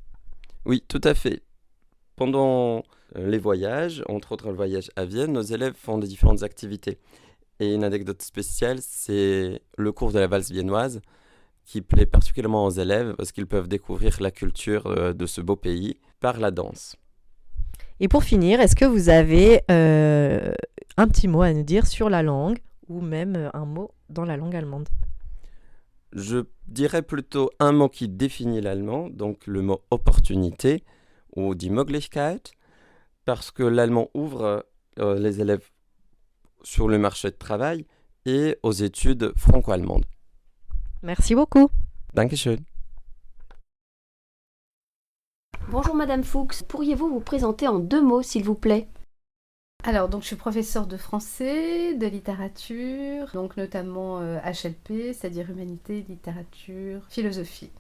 Oui, tout à fait. Pendant les voyages, entre autres le voyage à Vienne, nos élèves font des différentes activités. Et une anecdote spéciale, c'est le cours de la valse viennoise qui plaît particulièrement aux élèves parce qu'ils peuvent découvrir la culture de ce beau pays par la danse. Et pour finir, est-ce que vous avez un petit mot à nous dire sur la langue ou même un mot dans la langue allemande ? Je dirais plutôt un mot qui définit l'allemand, donc le mot opportunité ou die Möglichkeit, parce que l'allemand ouvre les élèves sur le marché de travail et aux études franco-allemandes. Merci beaucoup. Dankeschön. Bonjour Madame Fuchs, pourriez-vous vous présenter en 2 mots s'il vous plaît ? Alors, donc, je suis professeure de français, de littérature, donc notamment HLP, c'est-à-dire humanité, littérature, philosophie.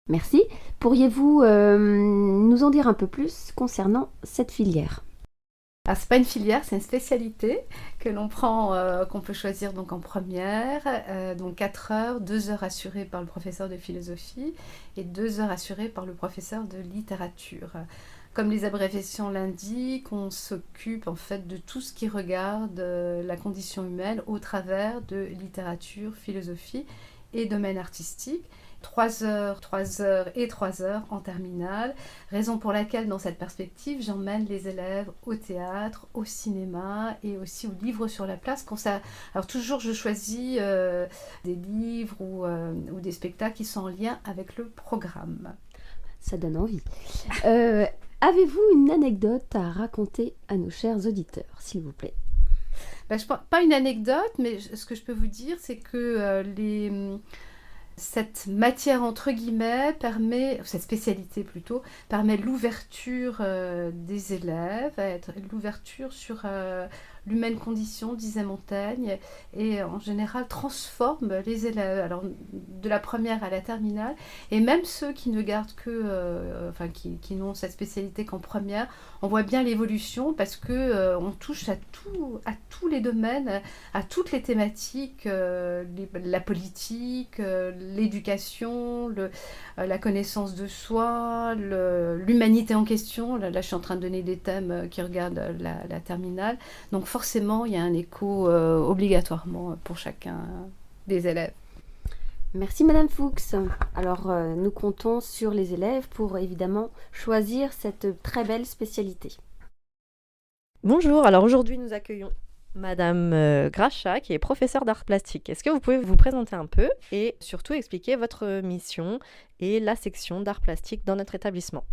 Merci. Pourriez-vous nous en dire un peu plus concernant cette filière ? Alors, c'est pas une filière, c'est une spécialité que l'on prend, qu'on peut choisir donc en première, donc 4 heures, 2 heures assurées par le professeur de philosophie et 2 heures assurées par le professeur de littérature. Comme les abréviations l'indiquent, on s'occupe en fait de tout ce qui regarde la condition humaine au travers de littérature, philosophie et domaine artistique. 3 heures et 3 heures en terminale, raison pour laquelle dans cette perspective j'emmène les élèves au théâtre, au cinéma et aussi au livre sur la place. Alors toujours je choisis des livres ou des spectacles qui sont en lien avec le programme. Ça donne envie. Avez-vous une anecdote à raconter à nos chers auditeurs, s'il vous plaît ? Pas une anecdote, mais ce que je peux vous dire, c'est que cette matière entre guillemets cette spécialité plutôt, permet l'ouverture des élèves, l'ouverture sur l'humaine condition, disait Montaigne, et en général transforme les élèves, alors de la première à la terminale, et même ceux qui ne gardent qui n'ont cette spécialité qu'en première, on voit bien l'évolution parce que on touche à tous les domaines, à toutes les thématiques, la politique, l'éducation, la connaissance de soi, l'humanité en question. Là, je suis en train de donner des thèmes qui regardent la terminale. Donc forcément, il y a un écho obligatoirement pour chacun des élèves. Merci Madame Fuchs. Alors, nous comptons sur les élèves pour évidemment choisir cette très belle spécialité. Bonjour, alors aujourd'hui nous accueillons Madame Gracha, qui est professeure d'art plastique. Est-ce que vous pouvez vous présenter un peu et surtout expliquer votre mission et la section d'art plastique dans notre établissement ?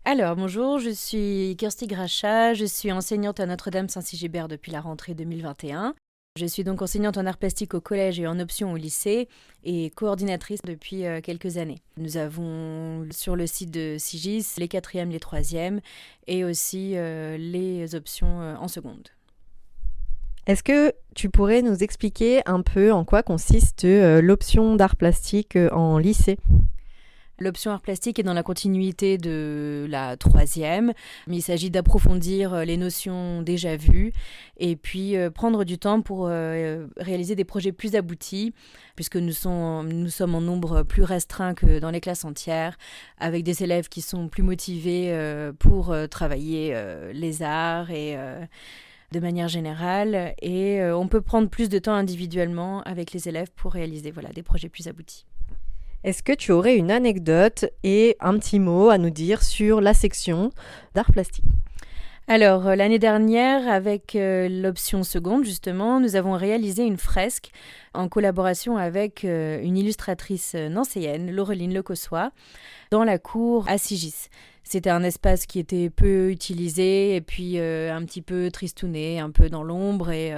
Alors, bonjour, je suis Kirsty Gracha, je suis enseignante à Notre-Dame Saint-Sigibert depuis la rentrée 2021. Je suis donc enseignante en art plastique au collège et en option au lycée et coordinatrice depuis quelques années. Nous avons sur le site de Sigis les 4e, les 3e et aussi les options en seconde. Est-ce que tu pourrais nous expliquer un peu en quoi consiste l'option d'art plastique en lycée ? L'option art plastique est dans la continuité de la 3e. Il s'agit d'approfondir les notions déjà vues et puis prendre du temps pour réaliser des projets plus aboutis, puisque nous sommes en nombre plus restreint que dans les classes entières, avec des élèves qui sont plus motivés pour travailler les arts et de manière générale. Et on peut prendre plus de temps individuellement avec les élèves pour réaliser des projets plus aboutis. Est-ce que tu aurais une anecdote et un petit mot à nous dire sur la section d'art plastique ? Alors, l'année dernière, avec l'option seconde, justement, nous avons réalisé une fresque en collaboration avec une illustratrice nancéenne, Laureline Lecossois, dans la cour à Sigis. C'était un espace qui était peu utilisé et puis un petit peu tristouné, un peu dans l'ombre et...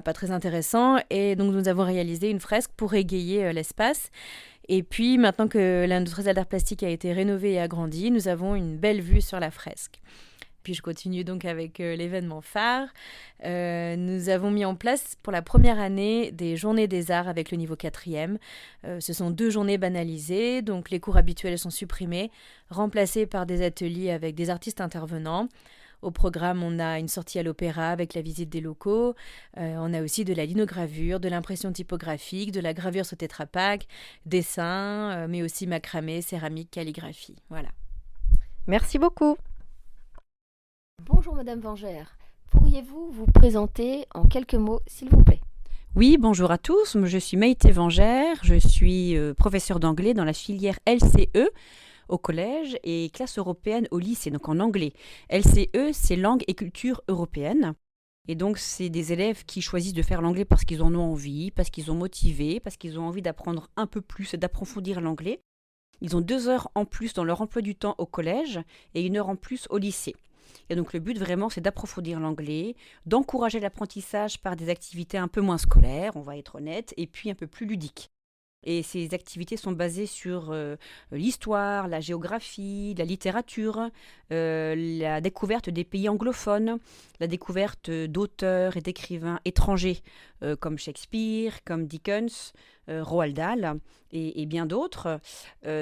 pas très intéressant. Et donc, nous avons réalisé une fresque pour égayer l'espace. Et puis, maintenant que notre salle d'art plastique a été rénovée et agrandie, nous avons une belle vue sur la fresque. Puis, je continue donc avec l'événement phare. Nous avons mis en place pour la première année des journées des arts avec le niveau 4e. Ce sont 2 journées banalisées, donc les cours habituels sont supprimés, remplacés par des ateliers avec des artistes intervenants. Au programme, on a une sortie à l'opéra avec la visite des locaux. On a aussi de la linogravure, de l'impression typographique, de la gravure sur Tetra Pak, dessin, mais aussi macramé, céramique, calligraphie. Voilà. Merci beaucoup. Bonjour Madame Vengère. Pourriez-vous vous présenter en quelques mots, s'il vous plaît ? Oui, bonjour à tous. Je suis Maïté Vengère. Je suis professeure d'anglais dans la filière LCE. Au collège et classe européenne au lycée, donc en anglais. LCE, c'est langue et culture européenne. Et donc, c'est des élèves qui choisissent de faire l'anglais parce qu'ils en ont envie, parce qu'ils sont motivés, parce qu'ils ont envie d'apprendre un peu plus, d'approfondir l'anglais. Ils ont 2 heures en plus dans leur emploi du temps au collège et 1 heure en plus au lycée. Et donc, le but vraiment, c'est d'approfondir l'anglais, d'encourager l'apprentissage par des activités un peu moins scolaires, on va être honnête, et puis un peu plus ludiques. Et ces activités sont basées sur l'histoire, la géographie, la littérature, la découverte des pays anglophones, la découverte d'auteurs et d'écrivains étrangers comme Shakespeare, comme Dickens, Roald Dahl et bien d'autres.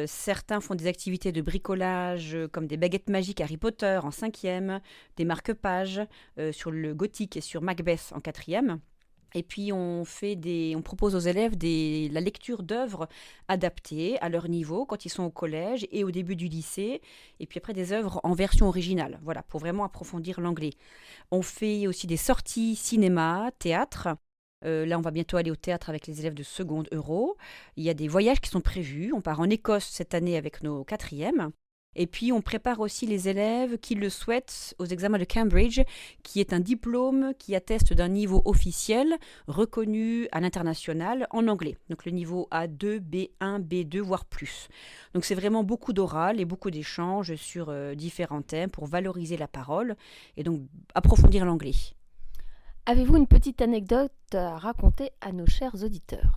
Certains font des activités de bricolage comme des baguettes magiques Harry Potter en 5e, des marque-pages sur le gothique et sur Macbeth en 4e. Et puis, on propose aux élèves la lecture d'œuvres adaptées à leur niveau quand ils sont au collège et au début du lycée. Et puis après, des œuvres en version originale, pour vraiment approfondir l'anglais. On fait aussi des sorties cinéma, théâtre. Là, on va bientôt aller au théâtre avec les élèves de seconde Euro. Il y a des voyages qui sont prévus. On part en Écosse cette année avec nos 4e. Et puis, on prépare aussi les élèves qui le souhaitent aux examens de Cambridge, qui est un diplôme qui atteste d'un niveau officiel reconnu à l'international en anglais. Donc, le niveau A2, B1, B2, voire plus. Donc, c'est vraiment beaucoup d'oral et beaucoup d'échanges sur différents thèmes pour valoriser la parole et donc approfondir l'anglais. Avez-vous une petite anecdote à raconter à nos chers auditeurs ?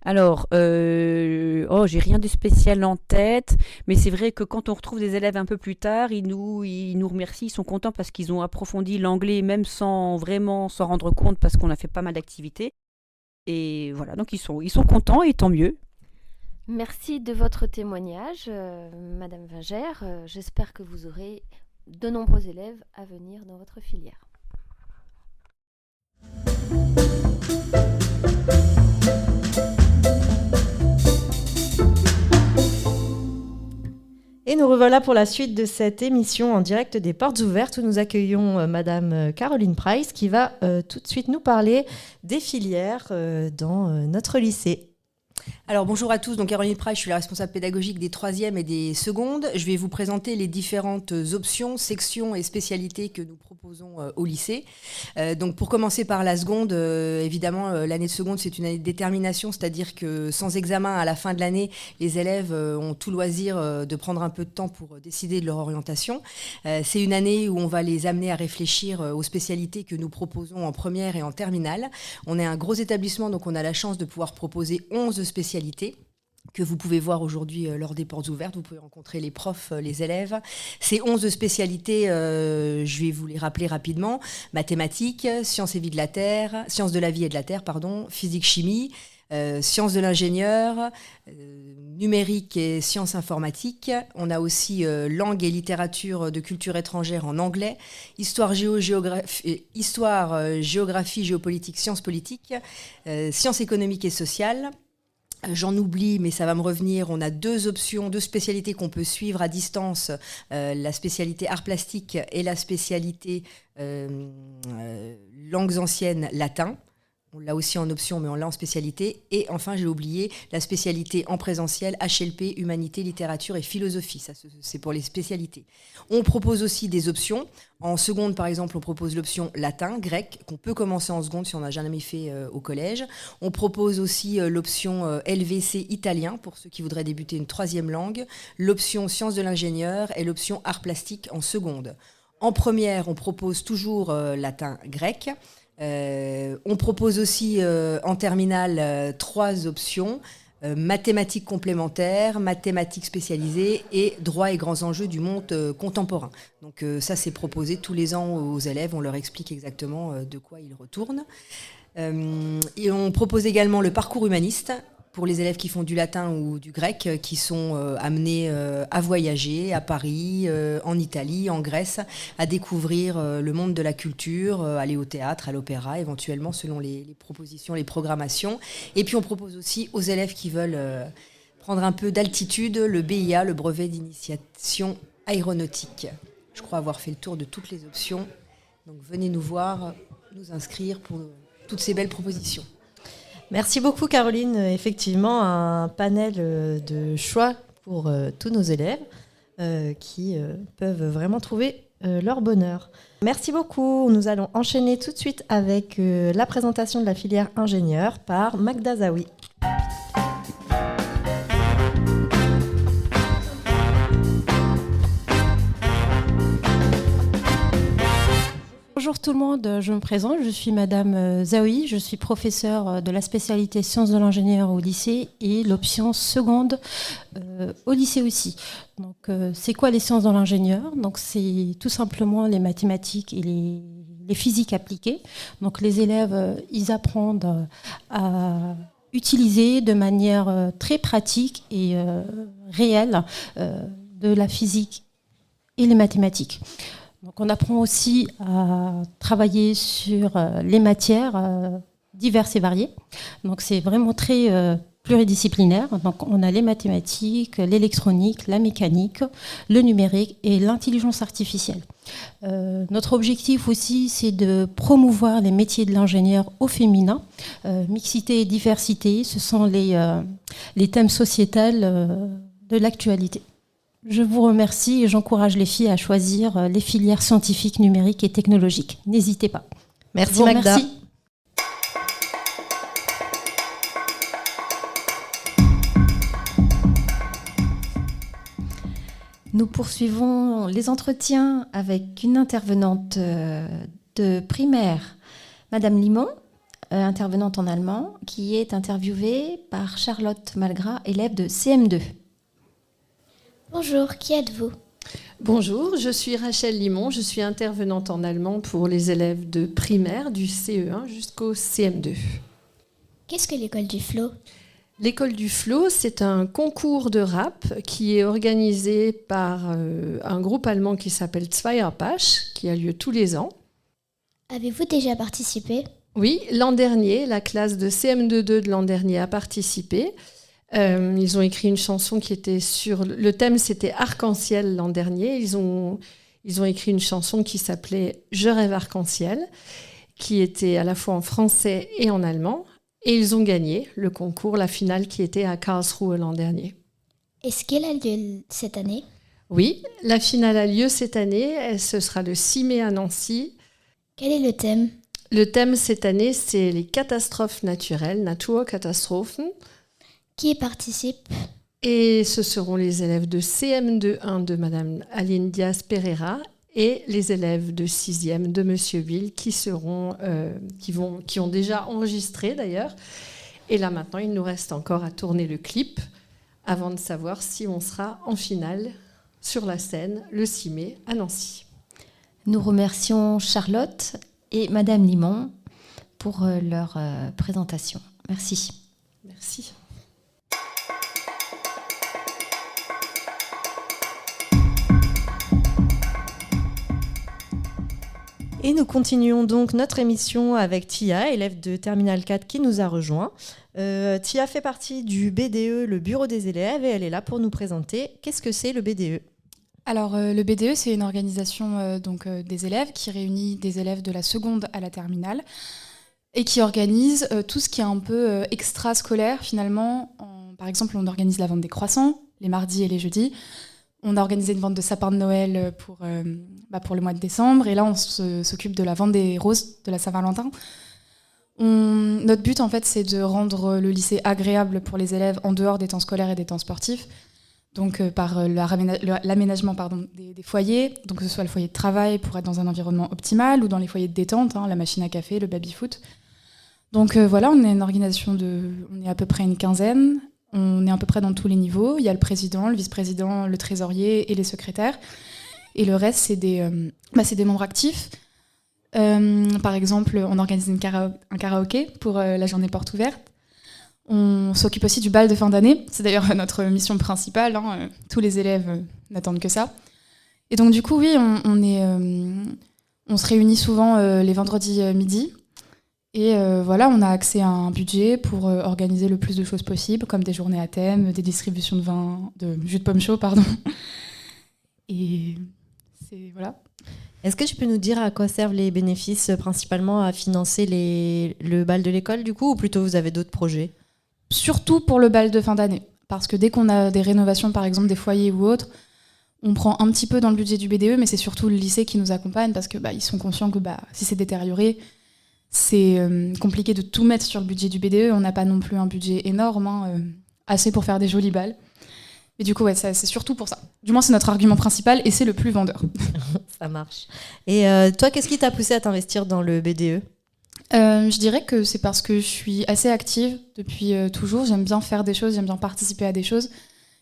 Alors, j'ai rien de spécial en tête, mais c'est vrai que quand on retrouve des élèves un peu plus tard, ils nous remercient, ils sont contents parce qu'ils ont approfondi l'anglais, même sans vraiment s'en rendre compte, parce qu'on a fait pas mal d'activités. Et voilà, donc ils sont contents et tant mieux. Merci de votre témoignage, Madame Vengère. J'espère que vous aurez de nombreux élèves à venir dans votre filière. Et nous revoilà pour la suite de cette émission en direct des Portes Ouvertes où nous accueillons Madame Caroline Price qui va tout de suite nous parler des filières dans notre lycée. Alors bonjour à tous, donc Caroline Price, je suis la responsable pédagogique des 3e et des secondes. Je vais vous présenter les différentes options, sections et spécialités que nous proposons au lycée. Donc pour commencer par la seconde, évidemment l'année de seconde c'est une année de détermination, c'est-à-dire que sans examen à la fin de l'année, les élèves ont tout loisir de prendre un peu de temps pour décider de leur orientation. C'est une année où on va les amener à réfléchir aux spécialités que nous proposons en première et en terminale. On est un gros établissement, donc on a la chance de pouvoir proposer 11 spécialités que vous pouvez voir aujourd'hui lors des Portes Ouvertes. Vous pouvez rencontrer les profs, les élèves. Ces 11 spécialités, je vais vous les rappeler rapidement. Mathématiques, sciences et vie de la Terre, sciences de la vie et de la Terre, physique-chimie, sciences de l'ingénieur, numérique et sciences informatiques. On a aussi langue et littérature de culture étrangère en anglais, histoire, géographie, géopolitique, sciences politiques, sciences économiques et sociales. J'en oublie, mais ça va me revenir. On a 2 options, 2 spécialités qu'on peut suivre à distance. La spécialité arts plastiques et la spécialité langues anciennes latin. On l'a aussi en option, mais on l'a en spécialité. Et enfin, j'ai oublié la spécialité en présentiel, HLP, humanité, littérature et philosophie. Ça, c'est pour les spécialités. On propose aussi des options. En seconde, par exemple, on propose l'option latin, grec, qu'on peut commencer en seconde si on n'a jamais fait au collège. On propose aussi l'option LVC italien, pour ceux qui voudraient débuter une 3e langue. L'option sciences de l'ingénieur et l'option arts plastiques en seconde. En première, on propose toujours latin, grec. On propose aussi en terminale 3 options, mathématiques complémentaires, mathématiques spécialisées et droit et grands enjeux du monde contemporain. Donc ça, c'est proposé tous les ans aux élèves, on leur explique exactement de quoi ils retournent. Et on propose également le parcours humaniste pour les élèves qui font du latin ou du grec, qui sont amenés à voyager à Paris, en Italie, en Grèce, à découvrir le monde de la culture, aller au théâtre, à l'opéra, éventuellement selon les propositions, les programmations. Et puis on propose aussi aux élèves qui veulent prendre un peu d'altitude le BIA, le brevet d'initiation aéronautique. Je crois avoir fait le tour de toutes les options. Donc venez nous voir, nous inscrire pour toutes ces belles propositions. Merci beaucoup Caroline. Effectivement, un panel de choix pour tous nos élèves qui peuvent vraiment trouver leur bonheur. Merci beaucoup. Nous allons enchaîner tout de suite avec la présentation de la filière ingénieur par Magda Zawi. Bonjour tout le monde, je me présente, je suis Madame Zawi, je suis professeure de la spécialité sciences de l'ingénieur au lycée et l'option seconde au lycée aussi. Donc, c'est quoi les sciences de l'ingénieur ? Donc, c'est tout simplement les mathématiques et les physiques appliquées. Donc, les élèves, ils apprennent à utiliser de manière très pratique et réelle de la physique et les mathématiques. Donc on apprend aussi à travailler sur les matières diverses et variées. Donc c'est vraiment très pluridisciplinaire. Donc on a les mathématiques, l'électronique, la mécanique, le numérique et l'intelligence artificielle. Notre objectif aussi, c'est de promouvoir les métiers de l'ingénieur au féminin. Mixité et diversité, ce sont les thèmes sociétals de l'actualité. Je vous remercie et j'encourage les filles à choisir les filières scientifiques, numériques et technologiques. N'hésitez pas. Merci Magda. Remercie. Nous poursuivons les entretiens avec une intervenante de primaire, Madame Limon, intervenante en allemand, qui est interviewée par Charlotte Malgras, élève de CM2. Bonjour, qui êtes-vous ? Bonjour, je suis Rachel Limon, je suis intervenante en allemand pour les élèves de primaire du CE1 jusqu'au CM2. Qu'est-ce que l'école du Flow ? L'école du Flow, c'est un concours de rap qui est organisé par un groupe allemand qui s'appelle Zweierpasch, qui a lieu tous les ans. Avez-vous déjà participé ? Oui, l'an dernier, la classe de CM2 de l'an dernier a participé. Ils ont écrit une chanson qui était sur... Le thème, c'était Arc-en-ciel l'an dernier. Ils ont écrit une chanson qui s'appelait « Je rêve arc-en-ciel », qui était à la fois en français et en allemand. Et ils ont gagné le concours, la finale qui était à Karlsruhe l'an dernier. Est-ce qu'elle a lieu cette année ? Oui, la finale a lieu cette année. Ce sera le 6 mai à Nancy. Quel est le thème ? Le thème cette année, c'est les catastrophes naturelles, Naturkatastrophen. Qui y participe ? Et ce seront les élèves de CM2-1 de Madame Aline Diaz Pereira et les élèves de 6e de Monsieur Will qui ont déjà enregistré d'ailleurs. Et là maintenant, il nous reste encore à tourner le clip avant de savoir si on sera en finale sur la scène le 6 mai à Nancy. Nous remercions Charlotte et Madame Limon pour leur présentation. Merci. Merci. Et nous continuons donc notre émission avec Tia, élève de Terminale 4 qui nous a rejoint. Tia fait partie du BDE, le bureau des élèves, et elle est là pour nous présenter qu'est-ce que c'est le BDE. Alors le BDE, c'est une organisation des élèves qui réunit des élèves de la seconde à la terminale et qui organise tout ce qui est un peu extrascolaire finalement. Par exemple, on organise la vente des croissants les mardis et les jeudis. On a organisé une vente de sapins de Noël pour le mois de décembre. Et là, on s'occupe de la vente des roses de la Saint-Valentin. Notre but, en fait, c'est de rendre le lycée agréable pour les élèves en dehors des temps scolaires et des temps sportifs. Donc, par l'aménagement des foyers, donc que ce soit le foyer de travail pour être dans un environnement optimal ou dans les foyers de détente, la machine à café, le baby-foot. Donc voilà, on est une organisation on est à peu près une quinzaine. On est à peu près dans tous les niveaux. Il y a le président, le vice-président, le trésorier et les secrétaires. Et le reste, c'est des membres actifs. Par exemple, on organise un karaoké pour la journée porte ouverte. On s'occupe aussi du bal de fin d'année. C'est d'ailleurs notre mission principale. Tous les élèves n'attendent que ça. Et donc du coup, oui, on se réunit souvent les vendredis midi. Et voilà, on a accès à un budget pour organiser le plus de choses possible, comme des journées à thème, des distributions de jus de pomme chaud, pardon. Et voilà. Est-ce que tu peux nous dire à quoi servent les bénéfices, principalement à financer le bal de l'école, du coup, ou plutôt vous avez d'autres projets ? Surtout pour le bal de fin d'année. Parce que dès qu'on a des rénovations, par exemple des foyers ou autres, on prend un petit peu dans le budget du BDE, mais c'est surtout le lycée qui nous accompagne, parce que ils sont conscients que si c'est détérioré, c'est compliqué de tout mettre sur le budget du BDE. On n'a pas non plus un budget énorme, assez pour faire des jolis balles. Mais du coup, ouais, c'est surtout pour ça. Du moins, c'est notre argument principal et c'est le plus vendeur. Ça marche. Et toi, qu'est-ce qui t'a poussé à t'investir dans le BDE ? Je dirais que c'est parce que je suis assez active depuis toujours. J'aime bien faire des choses, j'aime bien participer à des choses.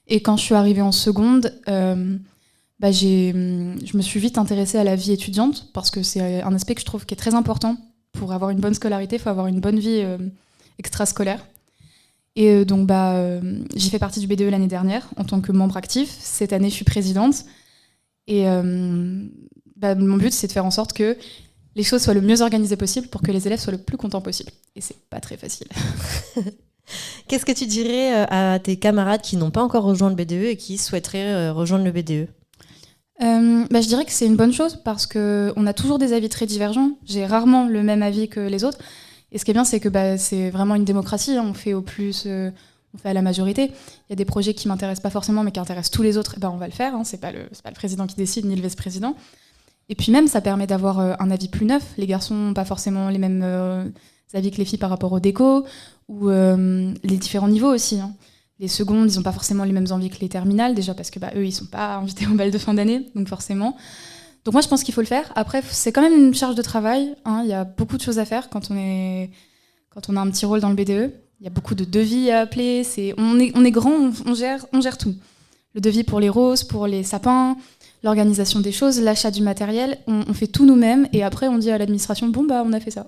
Et quand je suis arrivée en seconde, je me suis vite intéressée à la vie étudiante parce que c'est un aspect que je trouve qui est très important. Pour avoir une bonne scolarité, il faut avoir une bonne vie extrascolaire. Et donc, j'ai fait partie du BDE l'année dernière en tant que membre actif. Cette année, je suis présidente. Et mon but, c'est de faire en sorte que les choses soient le mieux organisées possible pour que les élèves soient le plus contents possible. Et c'est pas très facile. Qu'est-ce que tu dirais à tes camarades qui n'ont pas encore rejoint le BDE et qui souhaiteraient rejoindre le BDE ? Je dirais que c'est une bonne chose parce qu'on a toujours des avis très divergents. J'ai rarement le même avis que les autres. Et ce qui est bien, c'est que c'est vraiment une démocratie. On fait au plus, on fait à la majorité. Il y a des projets qui ne m'intéressent pas forcément, mais qui intéressent tous les autres. On va le faire. C'est pas le président qui décide, ni le vice-président. Et puis même, ça permet d'avoir un avis plus neuf. Les garçons n'ont pas forcément les mêmes avis que les filles par rapport au déco ou les différents niveaux aussi. Les secondes, ils n'ont pas forcément les mêmes envies que les terminales, déjà parce que eux, ils ne sont pas invités au bal de fin d'année, donc forcément. Donc moi, je pense qu'il faut le faire. Après, c'est quand même une charge de travail. Il y a beaucoup de choses à faire quand on a un petit rôle dans le BDE. Il y a beaucoup de devis à appeler. On est grand, on gère tout. Le devis pour les roses, pour les sapins, l'organisation des choses, l'achat du matériel. On fait tout nous-mêmes et après, on dit à l'administration, on a fait ça.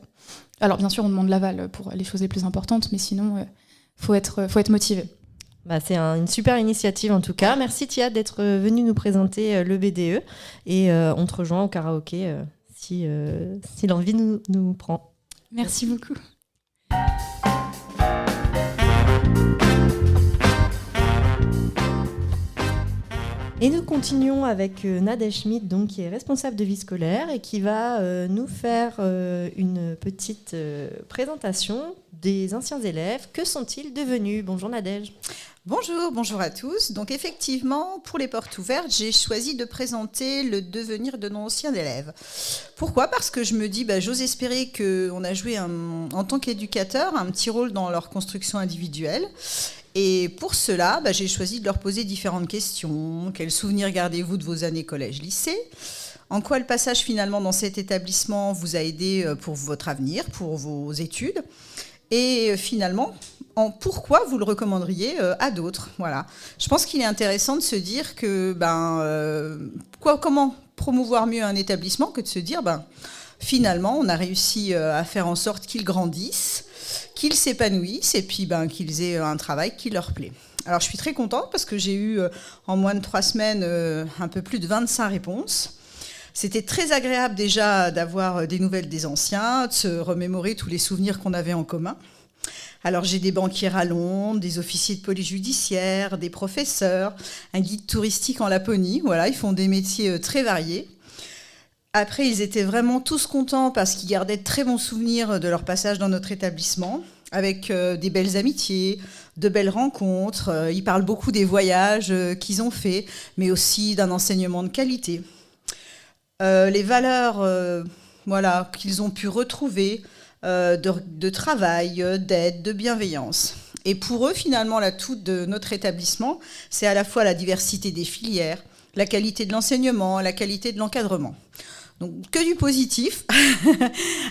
Alors bien sûr, on demande l'aval pour les choses les plus importantes, mais sinon, faut être motivé. C'est une super initiative en tout cas. Merci Tia d'être venue nous présenter le BDE et on te rejoint au karaoké si l'envie nous prend. Merci beaucoup. Et nous continuons avec Nadège Schmidt, donc, qui est responsable de vie scolaire et qui va nous faire une petite présentation des anciens élèves. Que sont-ils devenus ? Bonjour Nadège. Bonjour à tous. Donc effectivement, pour les portes ouvertes, j'ai choisi de présenter le devenir de nos anciens élèves. Pourquoi ? Parce que je me dis, j'ose espérer qu'on a joué en tant qu'éducateur un petit rôle dans leur construction individuelle. Et pour cela, j'ai choisi de leur poser différentes questions. Quels souvenirs gardez-vous de vos années collège-lycée ? En quoi le passage finalement dans cet établissement vous a aidé pour votre avenir, pour vos études ? Et finalement, pourquoi vous le recommanderiez à d'autres ? Voilà. Je pense qu'il est intéressant de se dire que comment promouvoir mieux un établissement que de se dire finalement on a réussi à faire en sorte qu'il grandisse, qu'ils s'épanouissent et puis qu'ils aient un travail qui leur plaît. Alors je suis très contente parce que j'ai eu en moins de 3 semaines un peu plus de 25 réponses. C'était très agréable déjà d'avoir des nouvelles des anciens, de se remémorer tous les souvenirs qu'on avait en commun. Alors j'ai des banquiers à Londres, des officiers de police judiciaire, des professeurs, un guide touristique en Laponie. Voilà, ils font des métiers très variés. Après, ils étaient vraiment tous contents parce qu'ils gardaient de très bons souvenirs de leur passage dans notre établissement, avec des belles amitiés, de belles rencontres. Ils parlent beaucoup des voyages qu'ils ont faits, mais aussi d'un enseignement de qualité. Les valeurs qu'ils ont pu retrouver, de travail, d'aide, de bienveillance. Et pour eux, finalement, l'atout de notre établissement, c'est à la fois la diversité des filières, la qualité de l'enseignement, la qualité de l'encadrement. Donc, que du positif.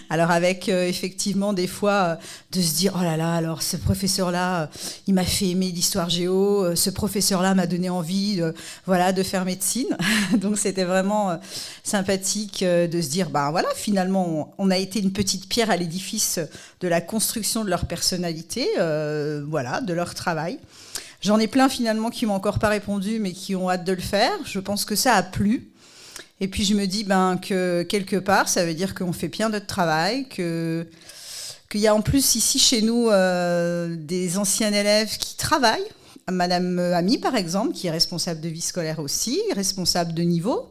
Alors, avec effectivement des fois de se dire, oh là là, alors ce professeur-là, il m'a fait aimer l'histoire géo, ce professeur-là m'a donné envie de faire médecine. Donc, c'était vraiment sympathique de se dire, finalement, on a été une petite pierre à l'édifice de la construction de leur personnalité, de leur travail. J'en ai plein finalement qui m'ont encore pas répondu, mais qui ont hâte de le faire. Je pense que ça a plu. Et puis je me dis que quelque part, ça veut dire qu'on fait bien notre travail, qu'il y a en plus ici chez nous des anciens élèves qui travaillent. Madame Ami, par exemple, qui est responsable de vie scolaire aussi, responsable de niveau.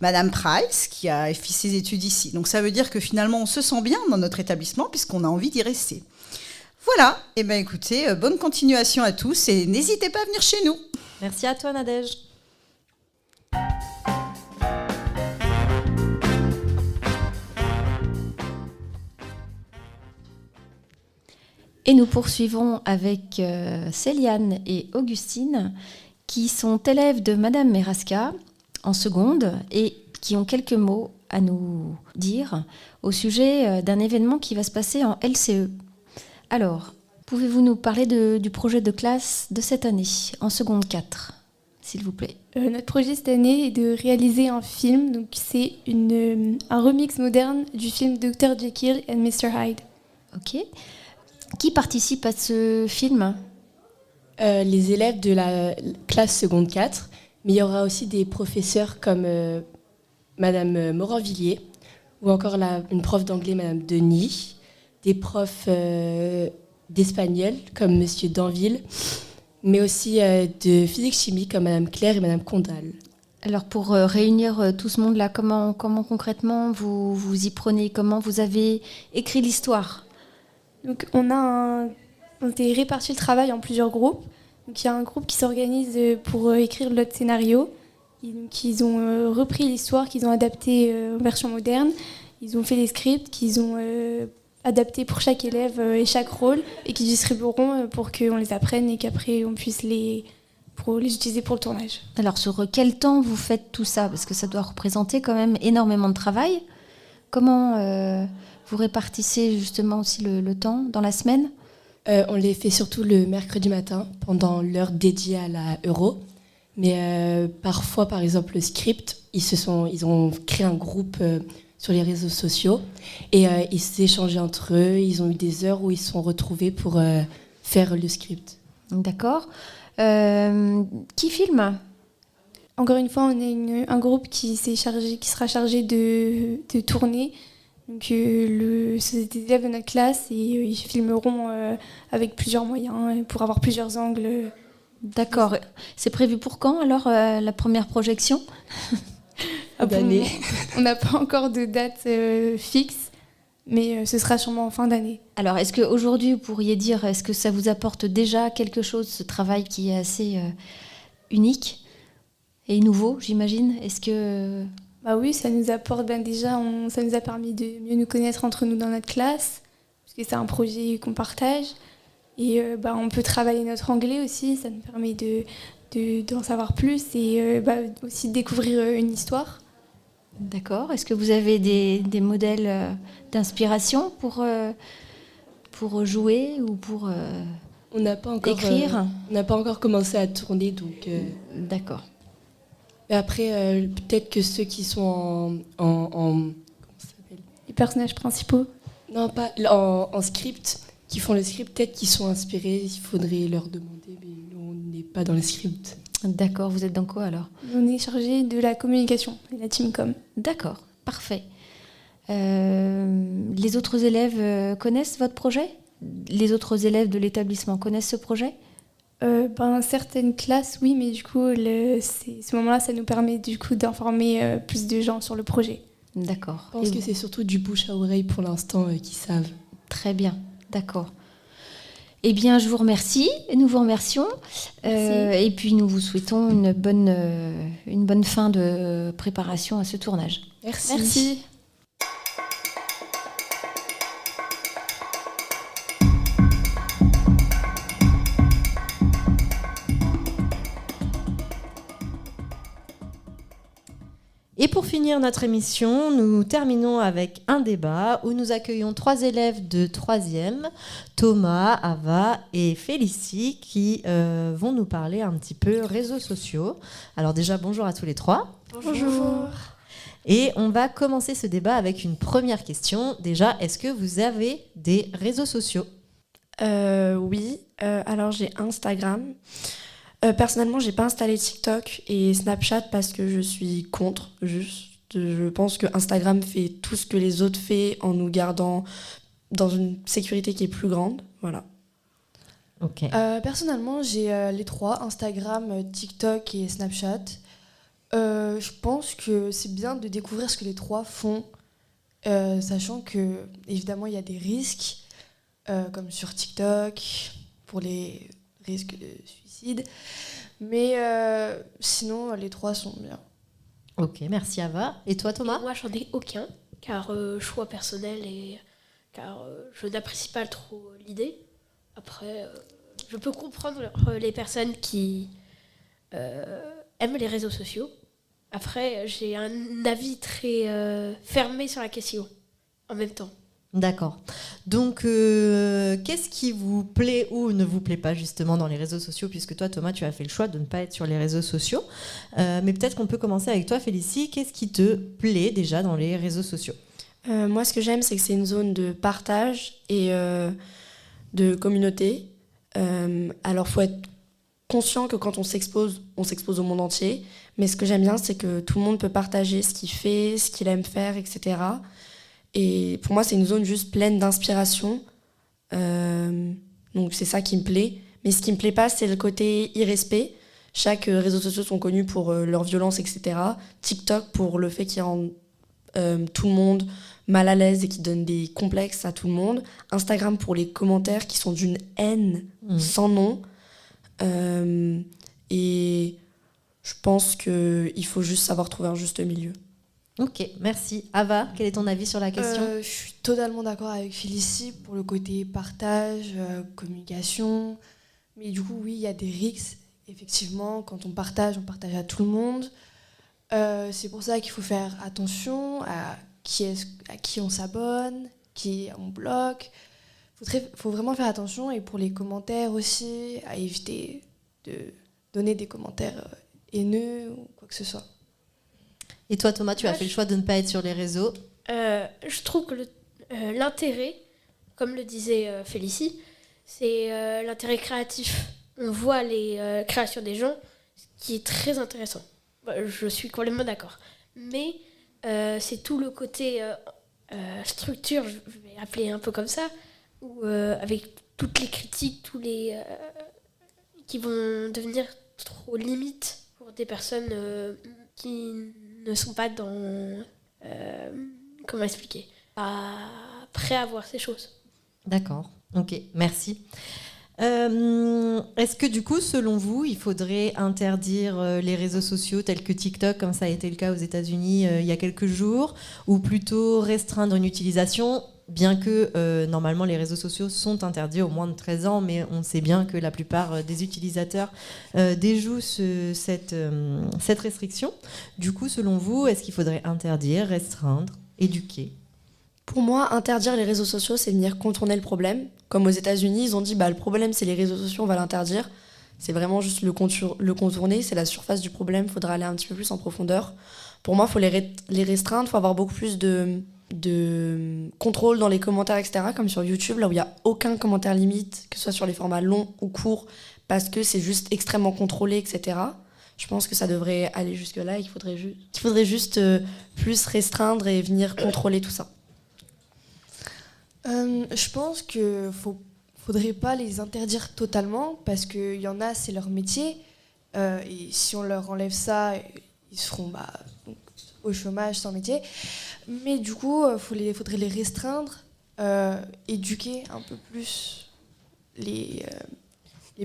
Madame Price, qui a fait ses études ici. Donc ça veut dire que finalement, on se sent bien dans notre établissement puisqu'on a envie d'y rester. Voilà, et écoutez, bonne continuation à tous et n'hésitez pas à venir chez nous. Merci à toi, Nadège. Et nous poursuivons avec Céliane et Augustine, qui sont élèves de Madame Meraska en seconde et qui ont quelques mots à nous dire au sujet d'un événement qui va se passer en LCE. Alors, pouvez-vous nous parler du projet de classe de cette année, en seconde 4, s'il vous plaît? Notre projet cette année est de réaliser un film. Donc c'est un remix moderne du film Dr. Jekyll and Mr. Hyde. Ok. Qui participe à ce film? Les élèves de la classe seconde 4, mais il y aura aussi des professeurs comme Madame Moranvilliers, ou encore une prof d'anglais, Madame Denis, des profs d'espagnol comme Monsieur Danville, mais aussi de physique-chimie comme Madame Claire et Madame Condal. Alors pour réunir tout ce monde-là, comment concrètement vous y prenez? Comment vous avez écrit l'histoire? Donc on a réparti le travail en plusieurs groupes. Donc il y a un groupe qui s'organise pour écrire notre scénario. Ils ont repris l'histoire, qu'ils ont adapté en version moderne. Ils ont fait les scripts qu'ils ont adaptés pour chaque élève et chaque rôle et qu'ils distribueront pour qu'on les apprenne et qu'après on puisse les utiliser pour le tournage. Alors sur quel temps vous faites tout ça? Parce que ça doit représenter quand même énormément de travail. Comment vous répartissez justement aussi le temps dans la semaine? On les fait surtout le mercredi matin, pendant l'heure dédiée à la Euro. Mais parfois, par exemple, le script, ils ont créé un groupe sur les réseaux sociaux et ils s'échangeaient entre eux. Ils ont eu des heures où ils se sont retrouvés pour faire le script. D'accord. Qui filme? Encore une fois, on a un groupe qui sera chargé de tourner. Donc, c'est des élèves de notre classe et ils filmeront avec plusieurs moyens pour avoir plusieurs angles. D'accord. C'est prévu pour quand alors la première projection? D'année. On n'a pas encore de date fixe, mais ce sera sûrement en fin d'année. Alors, est-ce qu'aujourd'hui, vous pourriez dire, est-ce que ça vous apporte déjà quelque chose, ce travail qui est assez unique et nouveau, j'imagine? Est-ce que... Oui, ça nous apporte déjà, ça nous a permis de mieux nous connaître entre nous dans notre classe, parce que c'est un projet qu'on partage. Et on peut travailler notre anglais aussi, ça nous permet d'en savoir plus et aussi de découvrir une histoire. D'accord. Est-ce que vous avez des modèles d'inspiration pour jouer ou pour on n'a pas encore écrire? On n'a pas encore commencé à tourner, donc... D'accord. Et après, peut-être que ceux qui sont comment ça s'appelle? Les personnages principaux? Non, pas en script, qui font le script, peut-être qu'ils sont inspirés, il faudrait leur demander, mais nous, on n'est pas dans le script. D'accord, vous êtes dans quoi alors? On est chargé de la communication, et la team com. D'accord, parfait. Les autres élèves connaissent votre projet? Les autres élèves de l'établissement connaissent ce projet? Certaines classes, oui, mais du coup, ce moment-là, ça nous permet du coup d'informer plus de gens sur le projet. D'accord. Je pense que c'est surtout du bouche à oreille pour l'instant qui savent. Très bien, d'accord. Eh bien, je vous remercie, nous vous remercions, et puis nous vous souhaitons une bonne fin de préparation à ce tournage. Merci. Et pour finir notre émission, nous terminons avec un débat où nous accueillons 3 élèves de 3e, Thomas, Ava et Félicie, qui vont nous parler un petit peu réseaux sociaux. Alors déjà, bonjour à tous les 3. Bonjour. Et on va commencer ce débat avec une première question. Déjà, est-ce que vous avez des réseaux sociaux? Oui, alors j'ai Instagram. Personnellement, j'ai pas installé TikTok et Snapchat parce que je suis contre. Je pense que Instagram fait tout ce que les autres font en nous gardant dans une sécurité qui est plus grande. Voilà. Ok. Personnellement, j'ai les 3, Instagram, TikTok et Snapchat. Je pense que c'est bien de découvrir ce que les 3 font, sachant que évidemment il y a des risques, comme sur TikTok, pour les risques de suicide. Mais sinon, les 3 sont bien. Ok, merci Ava. Et toi Thomas? Moi, j'en ai aucun, car choix personnel et car je n'apprécie pas trop l'idée. Après, je peux comprendre les personnes qui aiment les réseaux sociaux. Après, j'ai un avis très fermé sur la question en même temps. D'accord. Donc, qu'est-ce qui vous plaît ou ne vous plaît pas justement dans les réseaux sociaux? Puisque toi, Thomas, tu as fait le choix de ne pas être sur les réseaux sociaux. Mais peut-être qu'on peut commencer avec toi, Félicie. Qu'est-ce qui te plaît déjà dans les réseaux sociaux? Moi, ce que j'aime, c'est que c'est une zone de partage et de communauté. Alors, il faut être conscient que quand on s'expose au monde entier. Mais ce que j'aime bien, c'est que tout le monde peut partager ce qu'il fait, ce qu'il aime faire, etc. Et pour moi, c'est une zone juste pleine d'inspiration. Donc c'est ça qui me plaît. Mais ce qui me plaît pas, c'est le côté irrespect. Chaque réseaux sociaux sont connus pour leur violence, etc. TikTok pour le fait qu'il rend tout le monde mal à l'aise et qui donne des complexes à tout le monde. Instagram pour les commentaires qui sont d'une haine sans nom. Et je pense qu'il faut juste savoir trouver un juste milieu. Ok, merci. Ava, quel est ton avis sur la question? Je suis totalement d'accord avec Félicie pour le côté partage, communication. Mais du coup, oui, il y a des risques. Effectivement, quand on partage à tout le monde. C'est pour ça qu'il faut faire attention à qui on s'abonne, qui on bloque. Faut vraiment faire attention. Et pour les commentaires aussi, à éviter de donner des commentaires haineux ou quoi que ce soit. Et toi, Thomas, tu as fait le choix de ne pas être sur les réseaux. Je trouve que l'intérêt, comme le disait Félicie, c'est l'intérêt créatif. On voit les créations des gens, ce qui est très intéressant. Je suis complètement d'accord. Mais c'est tout le côté structure, je vais appeler un peu comme ça, où avec toutes les critiques, tous les qui vont devenir trop limites pour des personnes qui ne sont pas dans... comment expliquer? Pas prêts à voir ces choses. D'accord, ok, merci. Est-ce que du coup, selon vous, il faudrait interdire les réseaux sociaux tels que TikTok, comme ça a été le cas aux États-Unis il y a quelques jours, ou plutôt restreindre une utilisation, bien que normalement les réseaux sociaux sont interdits aux moins de 13 ans, mais on sait bien que la plupart des utilisateurs déjouent cette restriction. Du coup, selon vous, est-ce qu'il faudrait interdire, restreindre, éduquer? Pour moi, interdire les réseaux sociaux, c'est venir contourner le problème. Comme aux États-Unis, ils ont dit le problème, c'est les réseaux sociaux, on va l'interdire. C'est vraiment juste le contourner, c'est la surface du problème, il faudra aller un petit peu plus en profondeur. Pour moi, il faut les restreindre, il faut avoir beaucoup plus de de contrôle dans les commentaires, etc., comme sur YouTube, là où il n'y a aucun commentaire limite, que ce soit sur les formats longs ou courts, parce que c'est juste extrêmement contrôlé, etc. Je pense que ça devrait aller jusque-là et qu'il faudrait juste plus restreindre et venir contrôler tout ça. Je pense qu'il faudrait pas les interdire totalement, parce qu'il y en a, c'est leur métier, et si on leur enlève ça, ils seront donc, au chômage, sans métier. Mais du coup, faudrait les restreindre, éduquer un peu plus les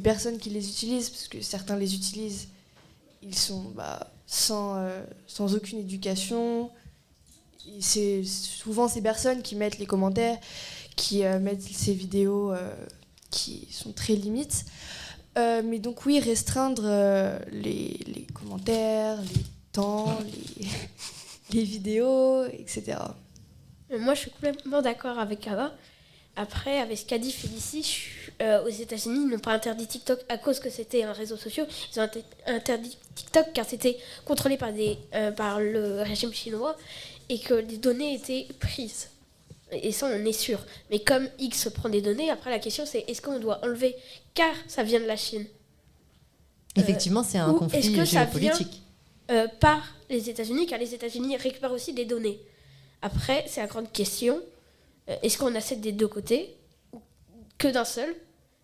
personnes qui les utilisent, parce que certains les utilisent, ils sont sans aucune éducation. Et c'est souvent ces personnes qui mettent les commentaires, qui mettent ces vidéos qui sont très limites. Mais donc oui, restreindre les commentaires, les temps, les vidéos, etc. Moi, je suis complètement d'accord avec Ava. Après, avec ce qu'a dit Félicie, aux États-Unis, ils n'ont pas interdit TikTok à cause que c'était un réseau social. Ils ont interdit TikTok car c'était contrôlé par le régime chinois et que les données étaient prises. Et ça, on est sûr. Mais comme X prend des données, après la question c'est est-ce qu'on doit enlever car ça vient de la Chine Effectivement, c'est un conflit géopolitique. Est-ce que ça vient par les États-Unis, car les États-Unis récupèrent aussi des données. Après, c'est la grande question. Est-ce qu'on a des deux côtés ou que d'un seul?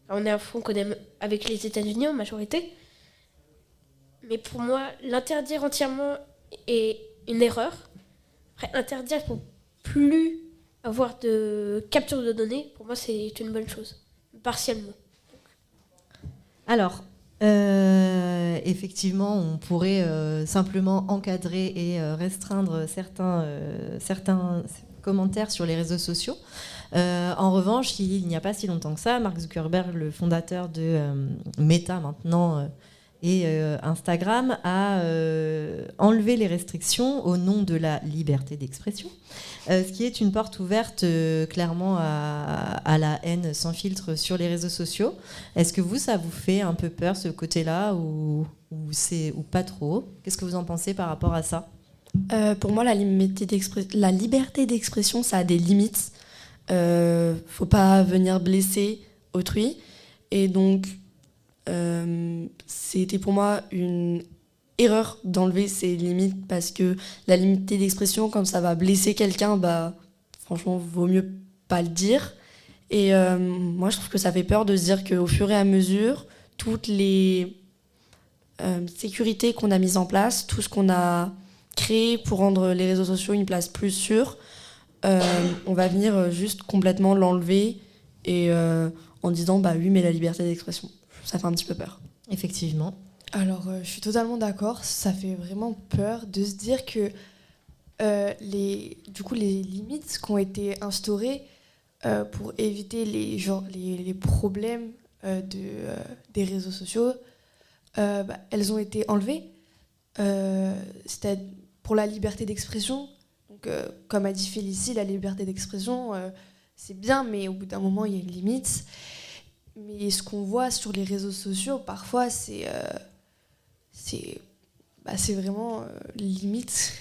Alors, on est à fond avec les États-Unis en majorité. Mais pour moi, l'interdire entièrement est une erreur. Après, interdire pour plus avoir de capture de données, pour moi, c'est une bonne chose. Partiellement. Alors, effectivement, on pourrait simplement encadrer et restreindre certains commentaires sur les réseaux sociaux. En revanche, il n'y a pas si longtemps que ça, Mark Zuckerberg, le fondateur de Meta maintenant et Instagram, a enlevé les restrictions au nom de la liberté d'expression, ce qui est une porte ouverte clairement à la haine sans filtre sur les réseaux sociaux. Est-ce que ça vous fait un peu peur, ce côté-là, ou pas trop? Qu'est-ce que vous en pensez par rapport à ça? Pour moi, la liberté d'expression, ça a des limites. Faut pas venir blesser autrui. Et donc, c'était pour moi une erreur d'enlever ces limites, parce que la liberté d'expression, quand ça va blesser quelqu'un, franchement, vaut mieux pas le dire. Et moi, je trouve que ça fait peur de se dire qu'au fur et à mesure, toutes les sécurités qu'on a mises en place, tout ce qu'on a créé pour rendre les réseaux sociaux une place plus sûre, on va venir juste complètement l'enlever et en disant oui, mais la liberté d'expression, ça fait un petit peu peur. Effectivement. Alors, je suis totalement d'accord. Ça fait vraiment peur de se dire que les limites qui ont été instaurées pour éviter les problèmes des réseaux sociaux, elles ont été enlevées. C'était pour la liberté d'expression. Donc, comme a dit Félicie, la liberté d'expression, c'est bien, mais au bout d'un moment, il y a une limite. Mais ce qu'on voit sur les réseaux sociaux, parfois, c'est vraiment limite.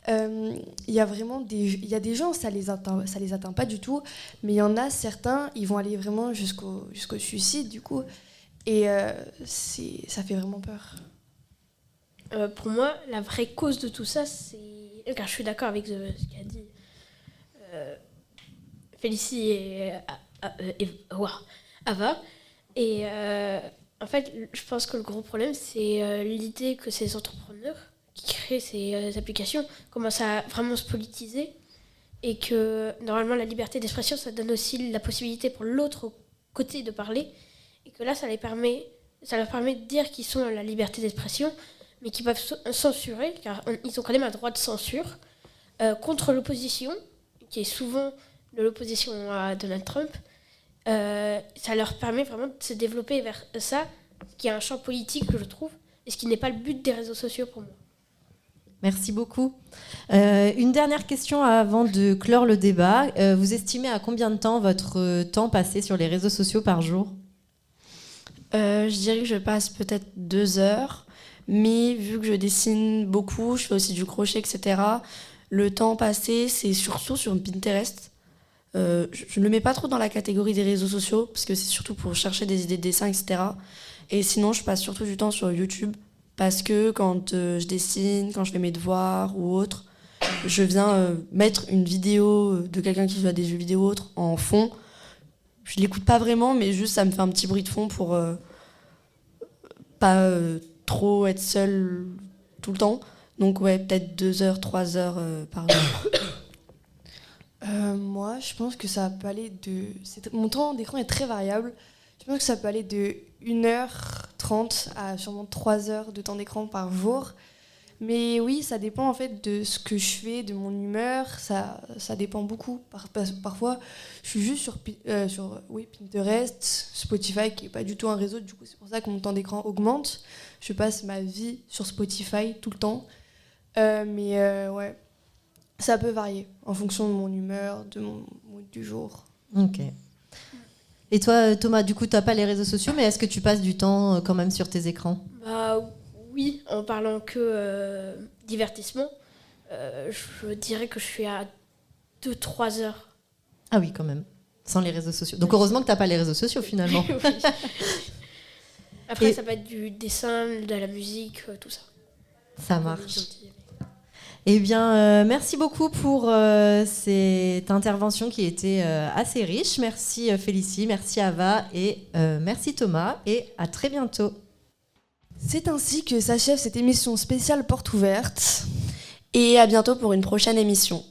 Il y a des gens, ça les atteint pas du tout, mais il y en a certains, ils vont aller vraiment jusqu'au suicide, du coup, et ça fait vraiment peur. Pour moi, la vraie cause de tout ça, car je suis d'accord avec ce qu'a dit Félicie et Ava, et en fait, je pense que le gros problème, c'est l'idée que ces entrepreneurs qui créent ces applications commencent à vraiment se politiser, et que normalement la liberté d'expression, ça donne aussi la possibilité pour l'autre côté de parler, et que là, ça leur permet de dire qu'ils sont à la liberté d'expression, mais qu'ils peuvent censurer, car ils ont quand même un droit de censure contre l'opposition, qui est souvent de l'opposition à Donald Trump. Ça leur permet vraiment de se développer vers ça, qui est un champ politique, je trouve, et ce qui n'est pas le but des réseaux sociaux pour moi. Merci beaucoup. Une dernière question avant de clore le débat. Vous estimez à combien de temps votre temps passé sur les réseaux sociaux par jour? Je dirais que je passe peut-être 2 heures, mais vu que je dessine beaucoup, je fais aussi du crochet, etc., Le temps passé, c'est surtout sur Pinterest. Je ne le mets pas trop dans la catégorie des réseaux sociaux, parce que c'est surtout pour chercher des idées de dessin, etc. Et sinon, je passe surtout du temps sur YouTube, parce que quand je dessine, quand je fais mes devoirs ou autre, je viens mettre une vidéo de quelqu'un qui joue à des jeux vidéo autres en fond. Je l'écoute pas vraiment, mais juste ça me fait un petit bruit de fond pour pas trop être seule tout le temps. Donc ouais, peut-être 2 heures, 3 heures par jour. Moi, je pense que ça peut aller de... Mon temps d'écran est très variable. Je pense que ça peut aller de 1h30 à sûrement 3 heures de temps d'écran par jour. Mais oui, ça dépend en fait de ce que je fais, de mon humeur. Ça dépend beaucoup. Parfois, je suis juste sur Pinterest, Spotify, qui n'est pas du tout un réseau. Du coup, c'est pour ça que mon temps d'écran augmente. Je passe ma vie sur Spotify tout le temps. Ouais, ça peut varier en fonction de mon humeur, de mon mood du jour. Ok. Et toi, Thomas, du coup, tu n'as pas les réseaux sociaux, mais est-ce que tu passes du temps quand même sur tes écrans ? Oui, en parlant que divertissement, je dirais que je suis à 2-3 heures. Ah oui, quand même, sans les réseaux sociaux. Donc heureusement que tu n'as pas les réseaux sociaux, finalement. Oui. Après, ça peut être du dessin, de la musique, tout ça. Ça marche. Eh bien, merci beaucoup pour cette intervention qui était assez riche. Merci Félicie, merci Ava et merci Thomas et à très bientôt. C'est ainsi que s'achève cette émission spéciale Porte Ouverte. Et à bientôt pour une prochaine émission.